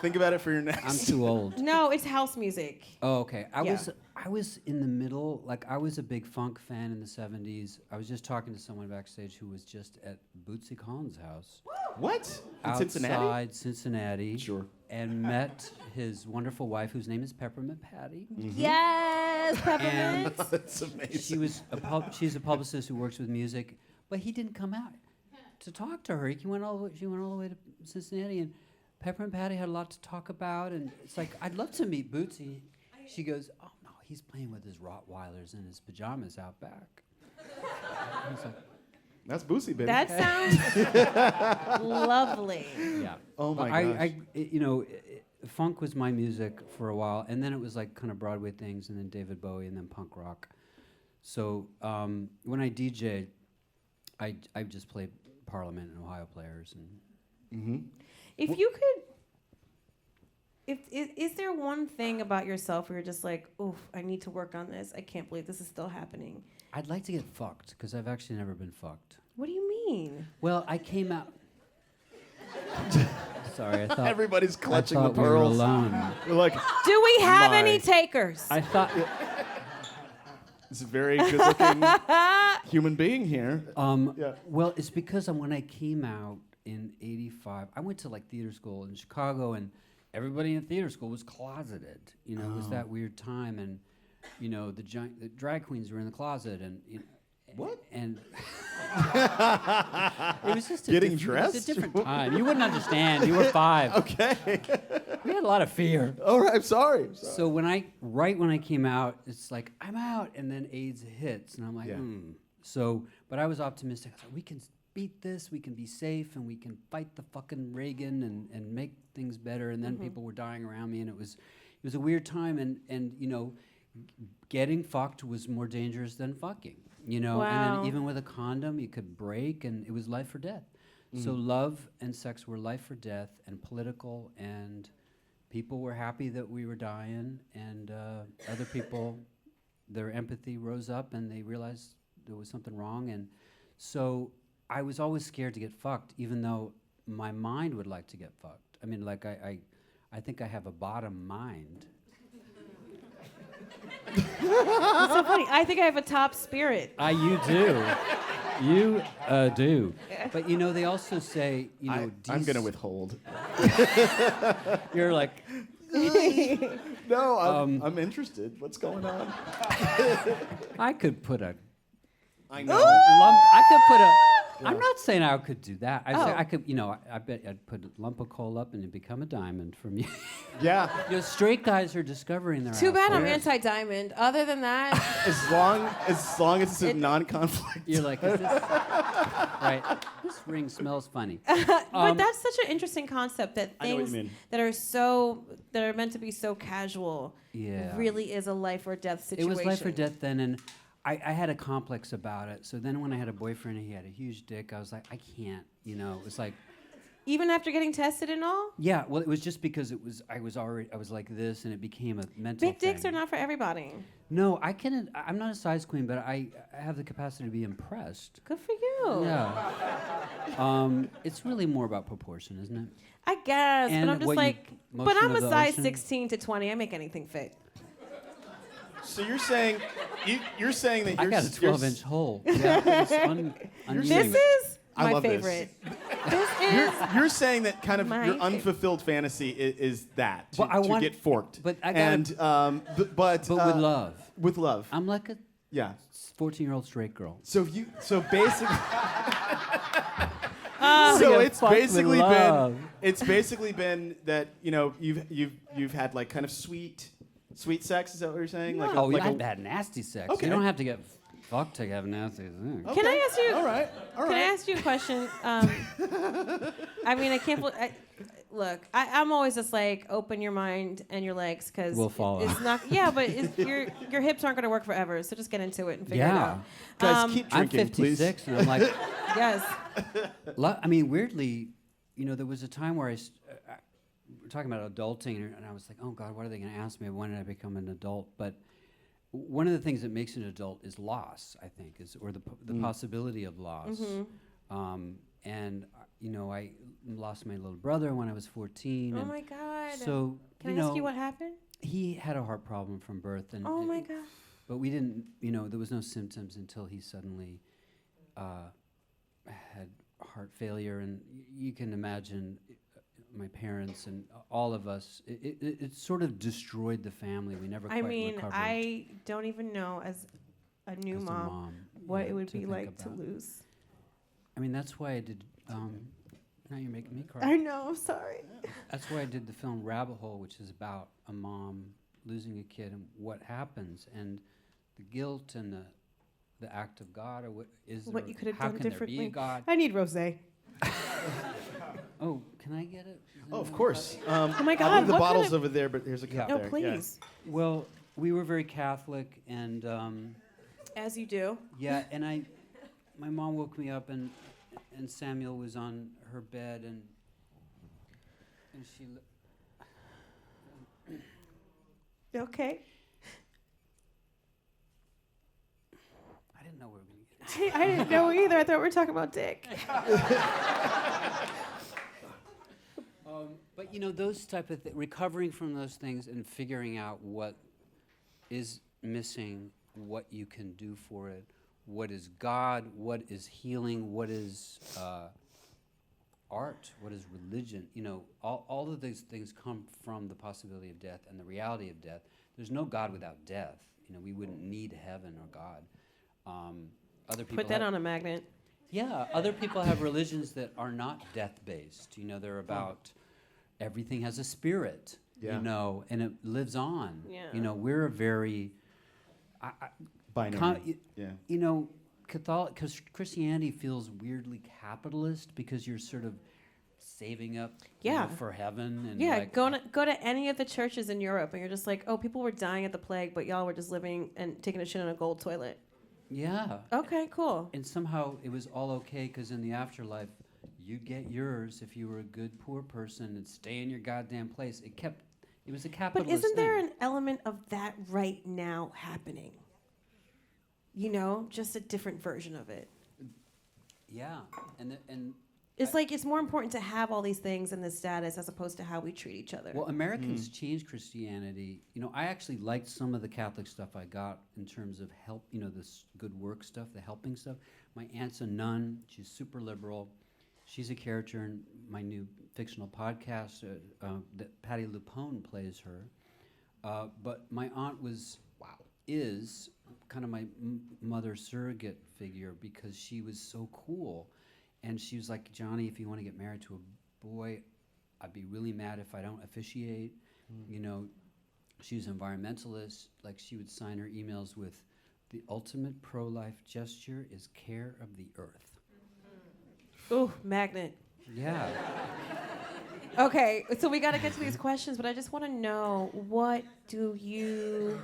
Think about it for your next. I'm too old. No, it's house music. Oh, okay. Yeah. I was in the middle. Like I was a big funk fan in the '70s. I was just talking to someone backstage who was just at Bootsy Collins' house What? In outside Cincinnati? Cincinnati. Sure. And met his wonderful wife, whose name is Peppermint Patty. Yes, peppermint. That's amazing. She's a publicist who works with music, but he didn't come out to talk to her. She went all the way to Cincinnati, and Peppermint Patty had a lot to talk about, and it's like, I'd love to meet Bootsy. She goes, oh no, he's playing with his Rottweilers in his pajamas out back. I was like, That's Boosie, baby. That sounds lovely. yeah. Oh my But gosh. funk was my music for a while, and then it was like kind of Broadway things, and then David Bowie, and then punk rock. So when I DJ, I just play Parliament and Ohio Players, and If you could, is there one thing about yourself where you're just like, oof, I need to work on this. I can't believe this is still happening. I'd like to get fucked because I've actually never been fucked. What do you mean? Well, I came out. sorry. I thought Everybody's clutching I the thought we were pearls. alone. We're like, Do we have My. any takers? I thought. it's a very good-looking human being here. Yeah. Well, it's because when I came out in '85, I went to like theater school in Chicago, and everybody in theater school was closeted. You know, it was that weird time, and you know, the drag queens were in the closet, and you know, What? And it was just Getting It was dressed? a different time. You wouldn't understand. You were 5. Okay. We had a lot of fear. All right. I'm sorry. So when I came out, it's like I'm out, and then AIDS hits, and I'm like, Yeah. So, but I was optimistic. I was like, we can beat this. We can be safe, and we can fight the fucking Reagan and make things better. And then people were dying around me, and it was a weird time. And you know, getting fucked was more dangerous than fucking. You know, and Wow. then even with a condom, you could break, and it was life or death. So love and sex were life or death, and political, and people were happy that we were dying, and other people, their empathy rose up, and they realized there was something wrong, and so I was always scared to get fucked, even though my mind would like to get fucked. I mean, like I think I have a bottom mind. It's so funny. I think I have a top spirit. You do. You do. But you know, they also say, you know, I'm going to withhold. You're like, No, I'm interested. What's going on? I could put a I know. lump. I could put a. I'm not saying I could do that. I say Oh. I could. You know, I bet I'd put a lump of coal up and it'd become a diamond from you. Yeah. You know, straight guys are discovering their. Too bad I'm assholes. anti-diamond. Other than that, As long as it's a non-conflict. You're like, is this right? This ring smells funny. but that's such an interesting concept that I know what you things mean. that are meant to be so casual Yeah. really is a life or death It situation. was life or death then, and I had a complex about it. So then when I had a boyfriend and he had a huge dick, I was like, I can't. You know, it was like. Even after getting tested and all? Yeah, well, it was just because I was like this, and it became a mental Big dicks thing. are not for everybody. No, I'm not a size queen, but I have the capacity to be impressed. Good for you. Yeah. It's really more about proportion, isn't it? I guess, And but I'm just what you- like, but motion I'm of a the size ocean. 16 to 20. I make anything fit. So you're saying that I you're got a 12-inch hole. Yeah, it's This saying- is I my love this. favorite. This is You're saying that kind of My your favorite. unfulfilled fantasy is that to, Well, I to want- get forked. but I gotta- and but but with love. With love. I'm like a Yeah. 14-year-old straight girl. So basically Oh. so Get it's fucked with basically love. been that, you know, you've had like kind of sweet sex, is that what you're saying? Like Oh, like I've had nasty sex. Okay. You don't have to get fucked to have nasty sex. Okay. Can I ask you? All right. Can I ask you a question? I mean, I can't believe. Look, I'm always just like, open your mind and your legs, because We'll follow. It's not. Yeah, but your hips aren't going to work forever. So just get into it and figure it Yeah. out. Guys, keep I'm drinking, please. 56, and I'm like, Yes. I mean, weirdly, you know, there was a time where we're talking about adulting, and I was like, oh God, what are they going to ask me? When did I become an adult? But one of the things that makes an adult is loss, I think, or the possibility of loss. And you know, I lost my little brother when I was 14. Oh and my God. So Can you I know, ask you what happened? he had a heart problem from birth, and Oh my God. but we didn't, you know, there was no symptoms until he suddenly had heart failure, and you can imagine my parents and all of us. It sort of destroyed the family. We never I quite mean, recovered. I don't even know as a new as a mom what yeah, it would to be think like to about. lose. I mean, that's why I did. Now you're making me cry. I know. I'm sorry. That's why I did the film Rabbit Hole, which is about a mom losing a kid and what happens, and the guilt and the act of God, or what is What there, you could have how done can differently. there be a God? I need rosé. Oh, can I get it? Is Oh, that of okay? course. Oh my I God, believe the what kind bottle's of- over there, but here's a cup No, there. please. Well, we were very Catholic, and As you do. yeah, and my mom woke me up, and Samuel was on her bed, and she. Okay. I didn't know we were gonna get. I didn't know either. I thought we were talking about dick. But those type of recovering from those things and figuring out what is missing, what you can do for it, what is God, what is healing, what is art, what is religion. All of these things come from the possibility of death and the reality of death. There's no God without death. We wouldn't need heaven or God. Other people Put that on a magnet. Yeah, other people have religions that are not death-based. They're about everything has a spirit, and it lives on. Yeah. We're a very Binary. Christianity feels weirdly capitalist because you're sort of saving up for heaven. And Yeah, go to any of the churches in Europe, and you're just like, oh, people were dying of the plague, but y'all were just living and taking a shit in a gold toilet. Yeah. Okay, cool. And somehow it was all okay because in the afterlife, you'd get yours if you were a good poor person and stay in your goddamn place. It was a capitalist But isn't there thing. an element of that right now happening? Just a different version of it. Yeah, and It's like it's more important to have all these things in this status as opposed to how we treat each other. well, Americans changed Christianity. I actually liked some of the Catholic stuff I got in terms of help. This good work stuff, the helping stuff. My aunt's a nun. She's super liberal. She's a character in my new fictional podcast that Patti LuPone plays her. But my aunt is kind of my mother surrogate figure because she was so cool. And she was like, Johnny, if you want to get married to a boy, I'd be really mad if I don't officiate. She was an environmentalist. Like, she would sign her emails with, the ultimate pro-life gesture is care of the earth. Ooh, magnet. Yeah. Okay, so we got to get to these questions, but I just want to know, what do you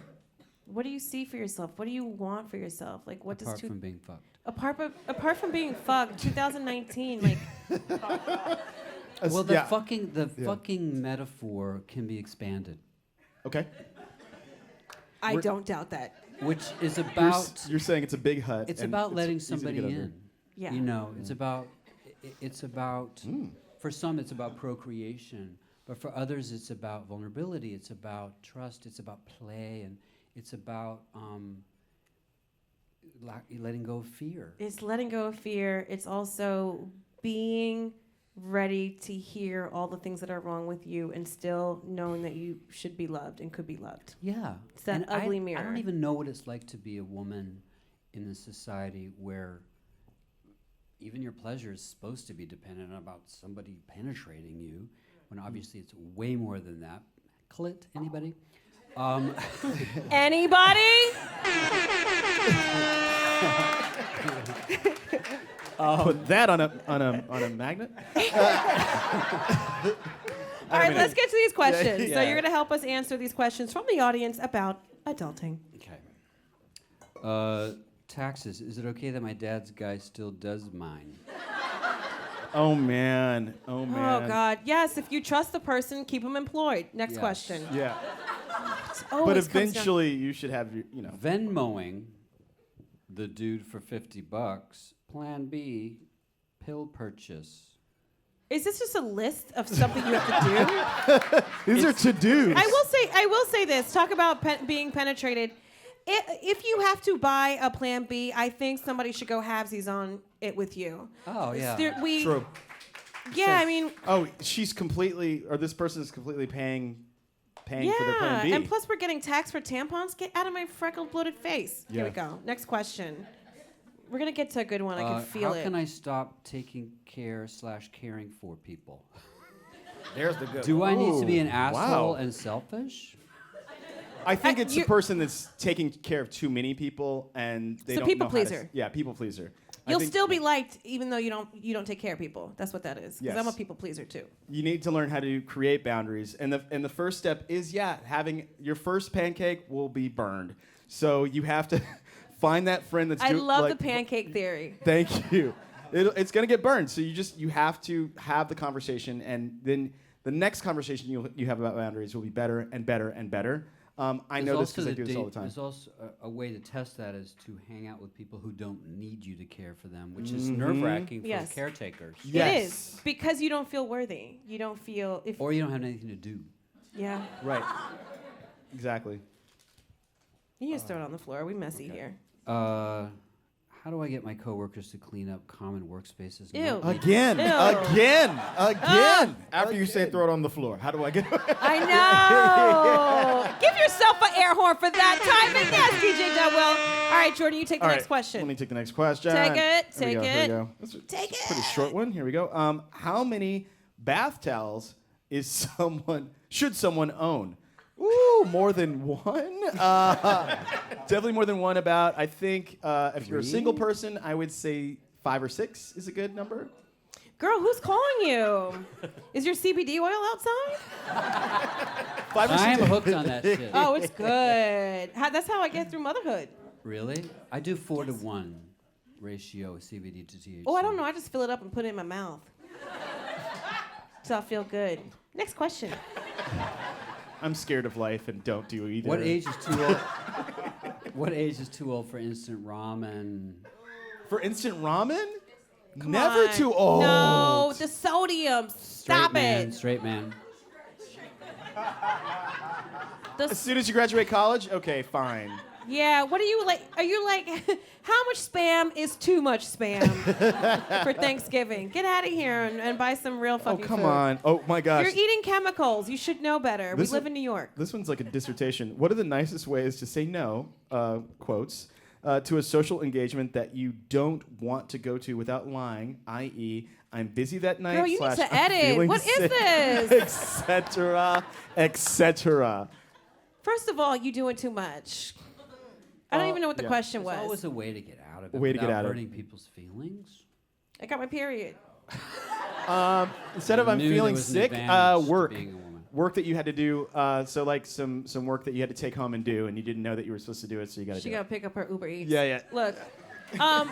see for yourself? What do you want for yourself? Like, what Apart does from being fucked. apart from being fucked, 2019, like. Well, the fucking metaphor can be expanded, Okay. I don't doubt that. which is about You're saying it's a big hut. it's and about letting easy to somebody get under. in. Yeah. It's about for some it's about procreation, but for others it's about vulnerability, it's about trust, it's about play, and it's about letting go of fear. It's letting go of fear. It's also being ready to hear all the things that are wrong with you and still knowing that you should be loved and could be loved. Yeah. It's that And ugly I mirror. don't even know what it's like to be a woman in a society where even your pleasure is supposed to be dependent about somebody penetrating you, when obviously it's way more than that. Clit, anybody? Anybody? Put that on a magnet. All right, let's get to these questions. So Yeah. you're going to help us answer these questions from the audience about adulting. Okay. Taxes. Is it okay that my dad's guy still does mine? Oh man. Oh, God. Yes, if you trust the person, keep them employed. Next Yes. question. Yeah. It But always comes down- eventually, you should have your, Venmoing the dude for $50. Plan B, pill purchase. Is this just a list of something you have to do? These are to-dos. I will say this. Talk about being penetrated. If you have to buy a Plan B, I think somebody should go halvesies on it with you. Oh, yeah. True. Yeah, I mean. Oh, this person is completely paying for their Plan B. And plus we're getting taxed for tampons. Get out of my freckled, bloated face. Here we Yeah. go. Next question. We're gonna get to a good one. I can feel how it. can I stop taking care/caring for people? There's the good Do one. I need to be an Ooh, asshole wow. and selfish? I think it's a you- person that's taking care of too many people and they So don't people know how to pleaser. Yeah, people pleaser. I You'll think still be liked even though you don't take care of people. That's what that is. Because Yes. I'm a people pleaser too. You need to learn how to create boundaries, and the first step is having your first pancake will be burned. So you have to find that friend that's. I love the pancake theory. Thank you. It's gonna get burned. So you have to have the conversation, and then the next conversation you have about boundaries will be better and better and better. I know this because I do this all the time. There's also a way to test that is to hang out with people who don't need you to care for them, which is nerve-wracking for Yes. caretakers. Yes. It is because you don't feel worthy. You don't feel if Or you don't have anything to do. yeah. Right. Exactly. You just throw it on the floor. We messy here. How do I get my coworkers to clean up common workspaces? and Ew. not leave- Again. Ew. Again. Again. After you say throw it on the floor, how do I get? I know. Give yourself an air horn for that timing. Yes, DJ Dudwell. All right, Jordan, you take the All next right, question. Let me take the next question. Take it, Here we take go, here we it. go. This is Take a pretty it. short one. Here we go. How many bath towels should someone own? Ooh, more than one? Definitely more than one about. I think if you're a single person, I would say 5 or 6 is a good number. Girl, who's calling you? Is your CBD oil outside? 5 or 6. I'm hooked on that shit. Oh, it's good. That's how I get through motherhood. Really? I do 4-to-1 ratio CBD to THC. Oh, I don't know. I just fill it up and put it in my mouth. So I feel good. Next question. I'm scared of life and don't do either. What age is too old? What age is too old for instant ramen? For instant ramen? Come Never on. too old. No, the sodium. Stop it. Straight man. As soon as you graduate college, okay, fine. Yeah, what are you like? Are you like, how much spam is too much spam for Thanksgiving? Get out of here and buy some real Oh, fucking come food. on. Oh, my gosh. You're eating chemicals. You should know better. This we live one- in New York. This one's like a dissertation. What are the nicest ways to say no, quotes, to a social engagement that you don't want to go to without lying, i.e., I'm busy that night. Girl, you need / to I'm edit. feeling What is sick, this? etc., etc. First of all, you doing too much. I don't even know what the yeah. question There's was. always a way to get out of it A way to get without out of it. hurting people's feelings. I got my period. Instead of I I'm knew feeling there was an sick, advantage to work. being a woman. Work that you had to do, so like some work that you had to take home and do, and you didn't know that you were supposed to do it, so you got to She do got it. to pick up her Uber Eats. Yeah, yeah. Look, I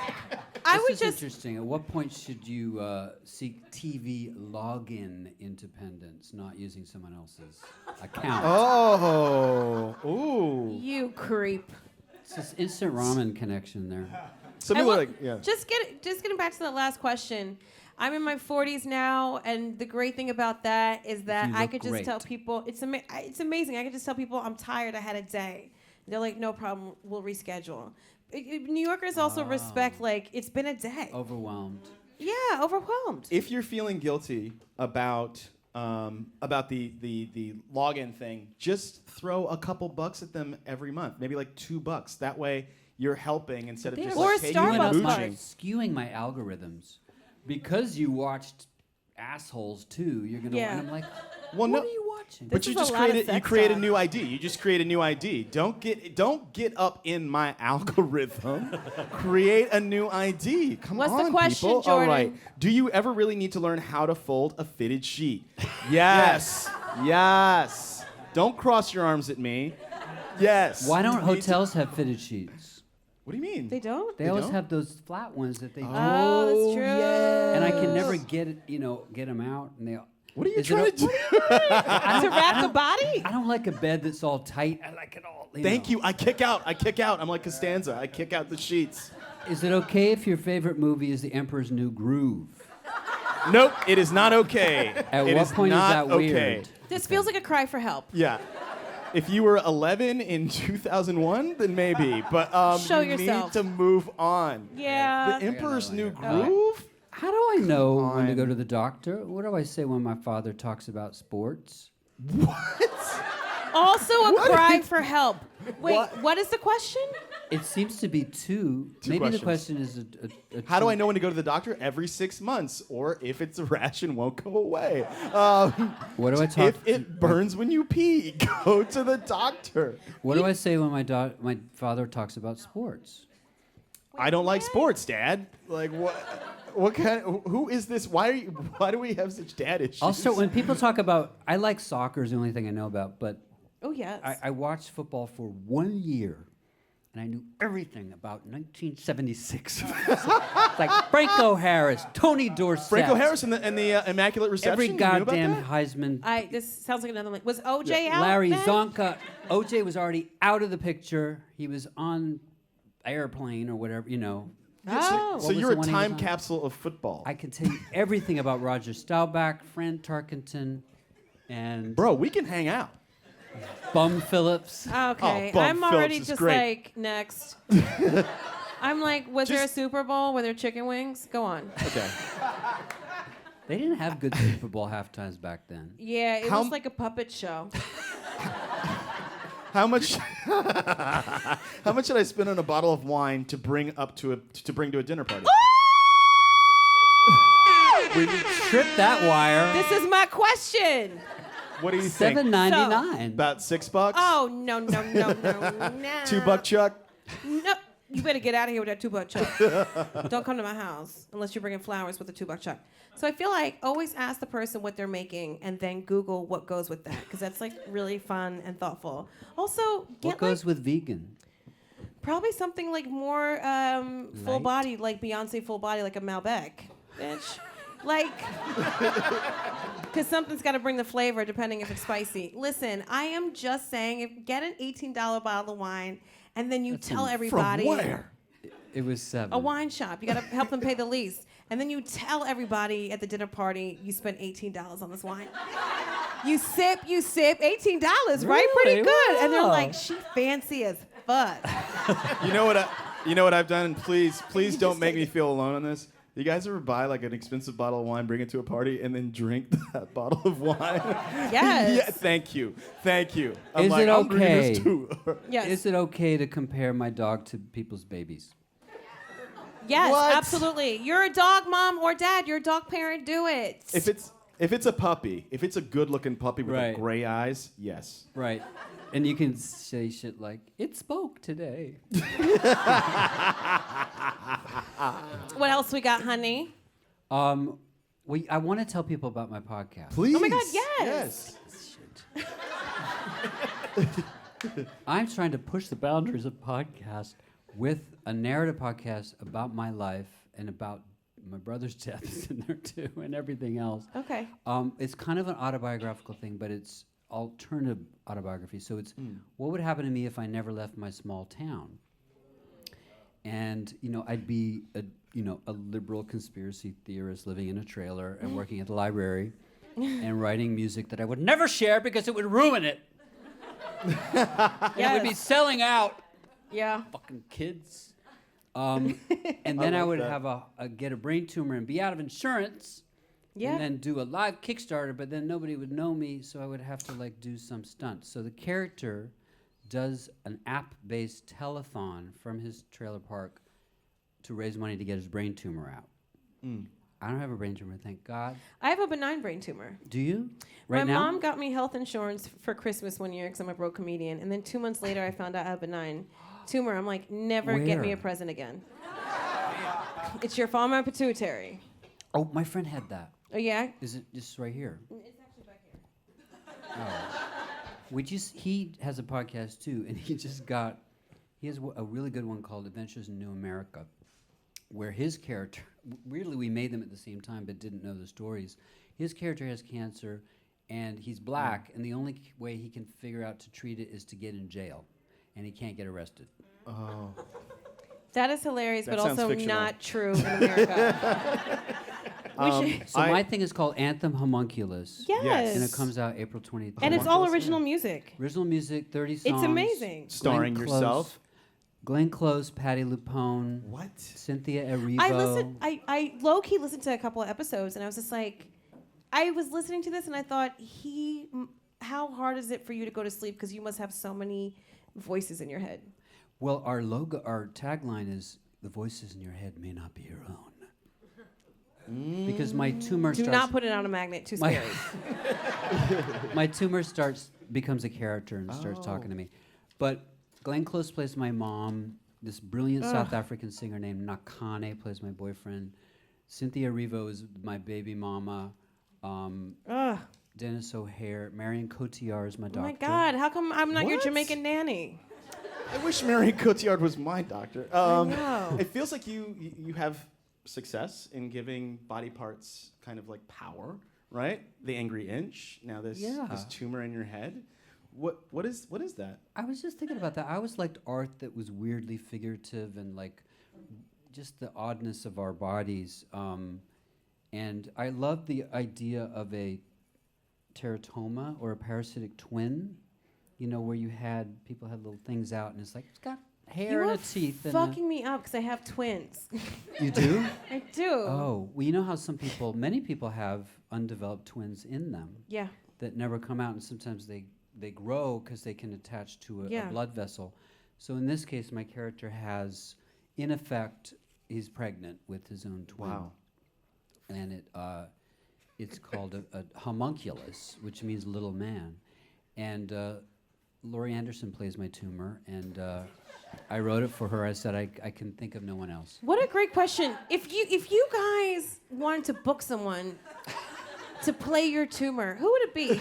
This would is just. interesting. At what point should you seek TV login independence, not using someone else's account? Oh, ooh. You creep. It's this instant ramen connection there. Some And people are look, like, yeah. just getting back to the last question. I'm in my 40s now, and the great thing about that is that You I look could just great. tell people it's amazing. I could just tell people I'm tired. I had a day. They're like, no problem. We'll reschedule. New Yorkers also respect like it's been a day. Overwhelmed. Yeah, overwhelmed. If you're feeling guilty about the login thing, just throw a couple bucks at them every month. Maybe like $2. That way you're helping instead of just Or like, a hey, you Starbucks mooching. card. Skewing my algorithms. Because you watched assholes too, you're gonna. Yeah. And I'm like, Well, what no, are you watching? but This you is a just lot of you sex create a talk. new ID. You just create a new ID. Don't get up in my algorithm. Create a new ID. Come What's on, the question, people. Jordan? All right. Do you ever really need to learn how to fold a fitted sheet? Yes. Yes. Don't cross your arms at me. Yes. Why don't You need to- hotels have fitted sheets? What do you mean? They don't. They always don't? have those flat ones that they. Oh, that's true. And I can never get them out. And they. What are you Is it trying o- to do? To wrap the body. I don't like a bed that's all tight. I like it all. Thank you. I kick out. I'm like Costanza. I kick out the sheets. Is it okay if your favorite movie is The Emperor's New Groove? Nope, it is not okay. At It what is point is not that okay. weird? This feels like a cry for help. Yeah. If you were 11 in 2001, then maybe. But Show you yourself. need to move on. Yeah. The Emperor's New later. Groove? How do I know when to on. go to the doctor? What do I say when my father talks about sports? Also a cry for help. Wait, What? what is the question? It seems to be two. Maybe questions. the question is a How do two- I know when to go to the doctor? Every 6 months, or if it's a rash and won't go away. What do I talk? If it burns when you pee, go to the doctor. What do I say when my father talks about sports? I don't like sports, Dad. Like what? What kind? Who is this? Why do we have such dad issues? Also, when people talk about, I like soccer is the only thing I know about, but Oh yes. I watched football for 1 year, and I knew everything about 1976. It's like Franco Harris, Tony Dorsett. Franco Harris and the Immaculate Reception. Every You knew about goddamn that? Heisman. This sounds like another link. Was OJ out? Larry then? Zonka. OJ was already out of the picture. He was on airplane or whatever, you know. Oh. So What was you're the a one he was time on? capsule of football. I can tell you everything about Roger Staubach, Fran Tarkenton, and Bro, we can hang out. Bum Phillips. Okay, Oh, Bum I'm already Phillips is just great. like next. I'm like, was there a Super Bowl? Were there chicken wings? Go on. Okay. They didn't have good Super Bowl halftimes back then. Yeah, it How was m- like a puppet show. How much? How much should I spend on a bottle of wine to bring to a dinner party? We tripped that wire. This is my question. What do you think? $7.99. About $6? Oh no. $2 Chuck? No, you better get out of here with that $2 chuck. Don't come to my house unless you're bringing flowers with a $2 chuck. So I feel like always ask the person what they're making and then Google what goes with that because that's like really fun and thoughtful. Also, get What goes with vegan? probably something like more full Light? body, like Beyonce full body, like a Malbec, bitch. Like, because something's got to bring the flavor depending if it's spicy. Listen, I am just saying, get an $18 bottle of wine and then you That's tell from everybody. From where? It was 7. A wine shop. You got to help them pay the lease. And then you tell everybody at the dinner party you spent $18 on this wine. You sip, $18, right? Pretty Really? good. And they're Wow. like, she fancy as fuck. You know what I've done? And please don't make me feel alone on this. You guys ever buy like an expensive bottle of wine, bring it to a party, and then drink that bottle of wine? Yes. Yeah, thank you. I'm Is like, it I'm bringing this okay? too. Yes. Is it okay to compare my dog to people's babies? Yes, What? absolutely. You're a dog mom or dad. You're a dog parent. Do it. If it's a puppy, if it's a good-looking puppy with Right. like gray eyes, yes. Right. And you can say shit like, it spoke today. What else we got, honey? I want to tell people about my podcast. Please. Oh my God, yes. I'm trying to push the boundaries of podcast with a narrative podcast about my life and about my brother's death is in there too and everything else. Okay. It's kind of an autobiographical thing, but it's alternative autobiography. So it's what would happen to me if I never left my small town? And I'd be a liberal conspiracy theorist living in a trailer and working at the library and writing music that I would never share because it would ruin it. It would be selling out. Yeah. Fucking kids. And then I would have get a brain tumor and be out of insurance. Yeah. And then do a live Kickstarter, but then nobody would know me, so I would have to do some stunts. So the character does an app-based telethon from his trailer park to raise money to get his brain tumor out. I don't have a brain tumor, thank God. I have a benign brain tumor. Do you? Right My now? mom got me health insurance for Christmas one year because I'm a broke comedian. And then 2 months later, I found out I have a benign tumor. I'm like, never get me a Where? present again. It's your fault, my pituitary. Oh, my friend had that. Oh, yeah? Is it just right here? It's actually back here. He has a podcast too, and he has a really good one called Adventures in New America, where his character, weirdly we made them at the same time but didn't know the stories. His character has cancer, and he's black, and the only way he can figure out to treat it is to get in jail, and he can't get arrested. Oh. That is hilarious, That but sounds also fictional. not true in America. So my thing is called Anthem Homunculus. Yes. And it comes out April 20th. And it's all original music. Original music, 30 songs. It's amazing. Starring Glenn yourself? Glenn Close, Patti LuPone. What? Cynthia Erivo. I low-key listened to a couple of episodes, and I was just like, I was listening to this, and I thought, how hard is it for you to go to sleep? Because you must have so many voices in your head. Well, our tagline is, the voices in your head may not be your own. Because my tumor Do not put it on a magnet. Too scary. My tumor becomes a character and starts talking to me. But Glenn Close plays my mom. This brilliant South African singer named Nakane plays my boyfriend. Cynthia Erivo is my baby mama. Dennis O'Hare. Marion Cotillard is my Oh doctor. my God! How come I'm not your What? Jamaican nanny? I wish Marion Cotillard was my doctor. know. It feels like you have success in giving body parts kind of like power, right? The angry inch. Now this tumor in your head. What is that? I was just thinking about that. I always liked art that was weirdly figurative and like just the oddness of our bodies. And I love the idea of a teratoma or a parasitic twin, you know, where people had little things out and it's like, it's got hair and a teeth. Fucking me up because I have twins. You do? I do. Oh, well, you know how many people have undeveloped twins in them. Yeah. That never come out, and sometimes they grow because they can attach to a blood vessel. So in this case, my character has, in effect, he's pregnant with his own twin. Wow. And it's called a homunculus, which means little man. And Laurie Anderson plays my tumor, and I wrote it for her. I said I can think of no one else. What a great question. If you guys wanted to book someone to play your tumor, who would it be?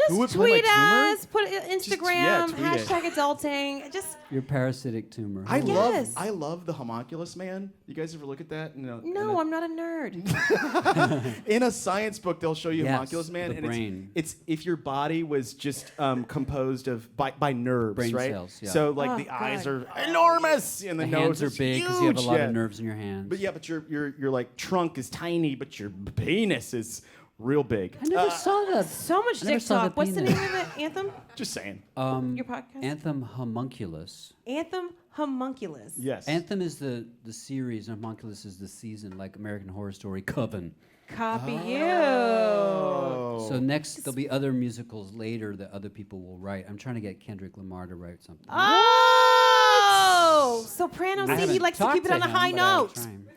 Who would Just play my tweet tumor? us, put it Instagram, tweet it. hashtag adulting. Just Your parasitic tumor. I Yes. love the homunculus man. You guys ever look at that? no, I'm not a nerd. In a science book, they'll show you Yes, homunculus man, the and brain. it's if your body was just composed of by nerves, Brain right? cells, yeah. So like Oh, the eyes God. are enormous, and the, The nose hands are is big because you have a huge, lot yeah. of nerves in your hands. But your like trunk is tiny, but your penis is real big. I never saw that. So much I never dick saw talk. the What's the penis. name of it? Anthem? Just saying. Your podcast? Anthem Homunculus. Anthem Homunculus. Yes. Anthem is the series, and Homunculus is the season, like American Horror Story Coven. Copy you. Oh. So next, there'll be other musicals later that other people will write. I'm trying to get Kendrick Lamar to write something. Oh! Soprano I Stevie haven't likes to talked keep it on a him, high but I note. try him.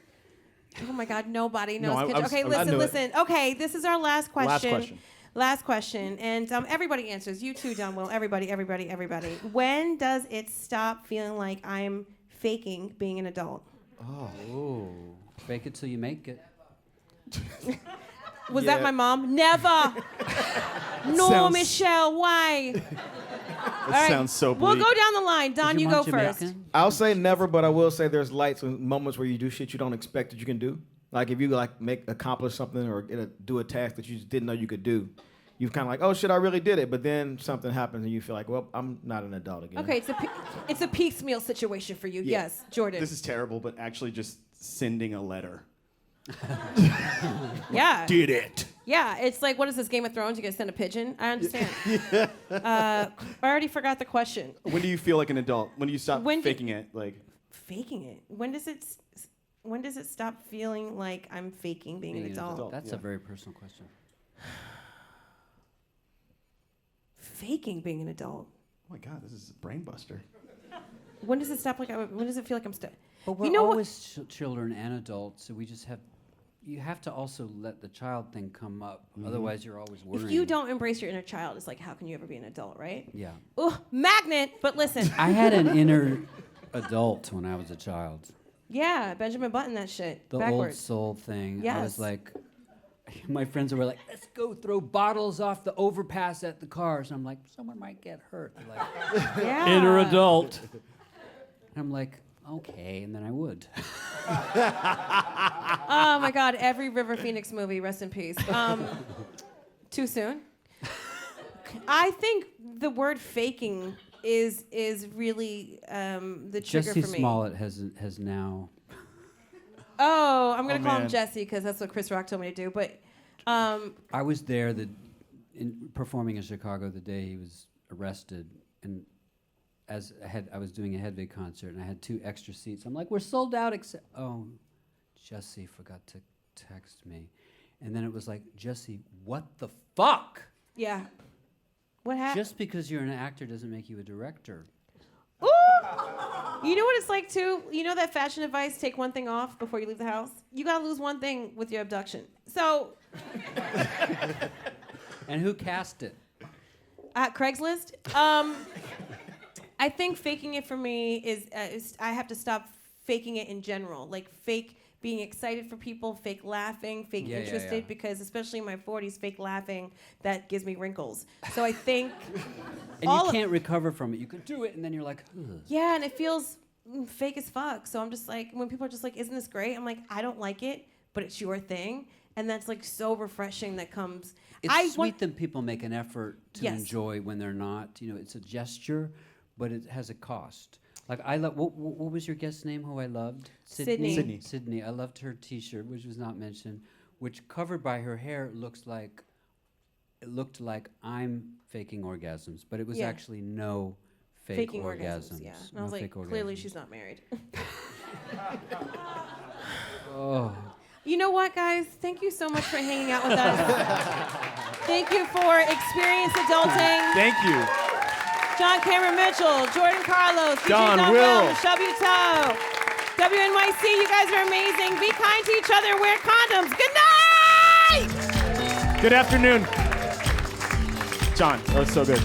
Oh my God, nobody knows. No, I Kendrick. was- Okay, I listen. knew it. Okay, this is our last question. question. Last question. And everybody answers. You too, Dunwell. Everybody. When does it stop feeling like I'm faking being an adult? Oh, fake it till you make it. Was that my mom? Never. No, Sounds- Michelle, why? That sounds so bleak. We'll go down the line. Don, Is you your go mom first. Jamaican? I'll say never, but I will say there's lights and moments where you do shit you don't expect that you can do. Like if you like accomplish something or do a task that you just didn't know you could do, you've kind of like, oh shit, I really did it. But then something happens and you feel like, well, I'm not an adult again. Okay, it's a piecemeal situation for you. Yeah. Yes, Jordan. This is terrible, but actually just sending a letter. Yeah. Did it. Yeah, it's like, what is this, Game of Thrones? You gonna send a pigeon? I understand. I already forgot the question. When do you feel like an adult? When do you stop When do- faking it? Like, Faking it. When does it stop feeling like I'm faking being an adult? That's yeah. a very personal question. Faking being an adult. oh my God, this is a brain buster. When does it stop? When does it feel like I'm stuck? But we're You know what? always children and adults, so we just have. You have to also let the child thing come up. Otherwise, you're always worrying. If you don't embrace your inner child, it's like, how can you ever be an adult, right? Yeah. Ugh, magnet. But listen, I had an inner adult when I was a child. yeah, Benjamin Button, that shit The old backwards. soul thing. I Yes. was like, my friends were like, let's go throw bottles off the overpass at the cars. And I'm like, someone might get hurt. They're like, Yeah. inner adult. And I'm like, okay, and then I would. Oh my God, every River Phoenix movie, rest in peace. Too soon? I think the word faking is really the trigger Jesse for me. Smollett has now. Oh, I'm gonna Oh, call him man. Jesse because that's what Chris Rock told me to do. But I was there performing in Chicago the day he was arrested, and I was doing a Hedwig concert, and I had 2 extra seats. I'm like, we're sold out. Jesse forgot to text me, and then it was like, Jesse, what the fuck? yeah, what happened? Just because you're an actor doesn't make you a director. Ooh! You know what it's like too? You know that fashion advice, take one thing off before you leave the house? You gotta lose one thing with your abduction. So, And who cast it? Craigslist. I think faking it for me is I have to stop faking it in general. Like being excited for people, fake laughing, fake Yeah, yeah, interested, yeah. because especially in my 40s, fake laughing, that gives me wrinkles. So I think And all you of- can't recover from it. You can do it, and then you're like, ugh. yeah, and it feels fake as fuck. So I'm just like, when people are just like, isn't this great? I'm like, I don't like it, but it's your thing. And that's like so refreshing that comes. It's sweet that people make an effort to Yes. enjoy when they're not. You know, it's a gesture, but it has a cost. Like I love. What was your guest's name? Who I loved? Sydnee. Sydney. I loved her T-shirt, which was not mentioned, which covered by her hair looked like I'm faking orgasms, but it was Yeah. actually no fake Faking orgasms. Yeah. And No I was like, fake clearly orgasms. she's not married. Oh. You know what, guys? Thank you so much for hanging out with us. Thank you for Experience Adulting. Thank you. John Cameron Mitchell, Jordan Carlos, DJ Don Don Will. Michelle Buteau, WNYC. You guys are amazing. Be kind to each other. Wear condoms. Good night. Good afternoon. John, that was so good.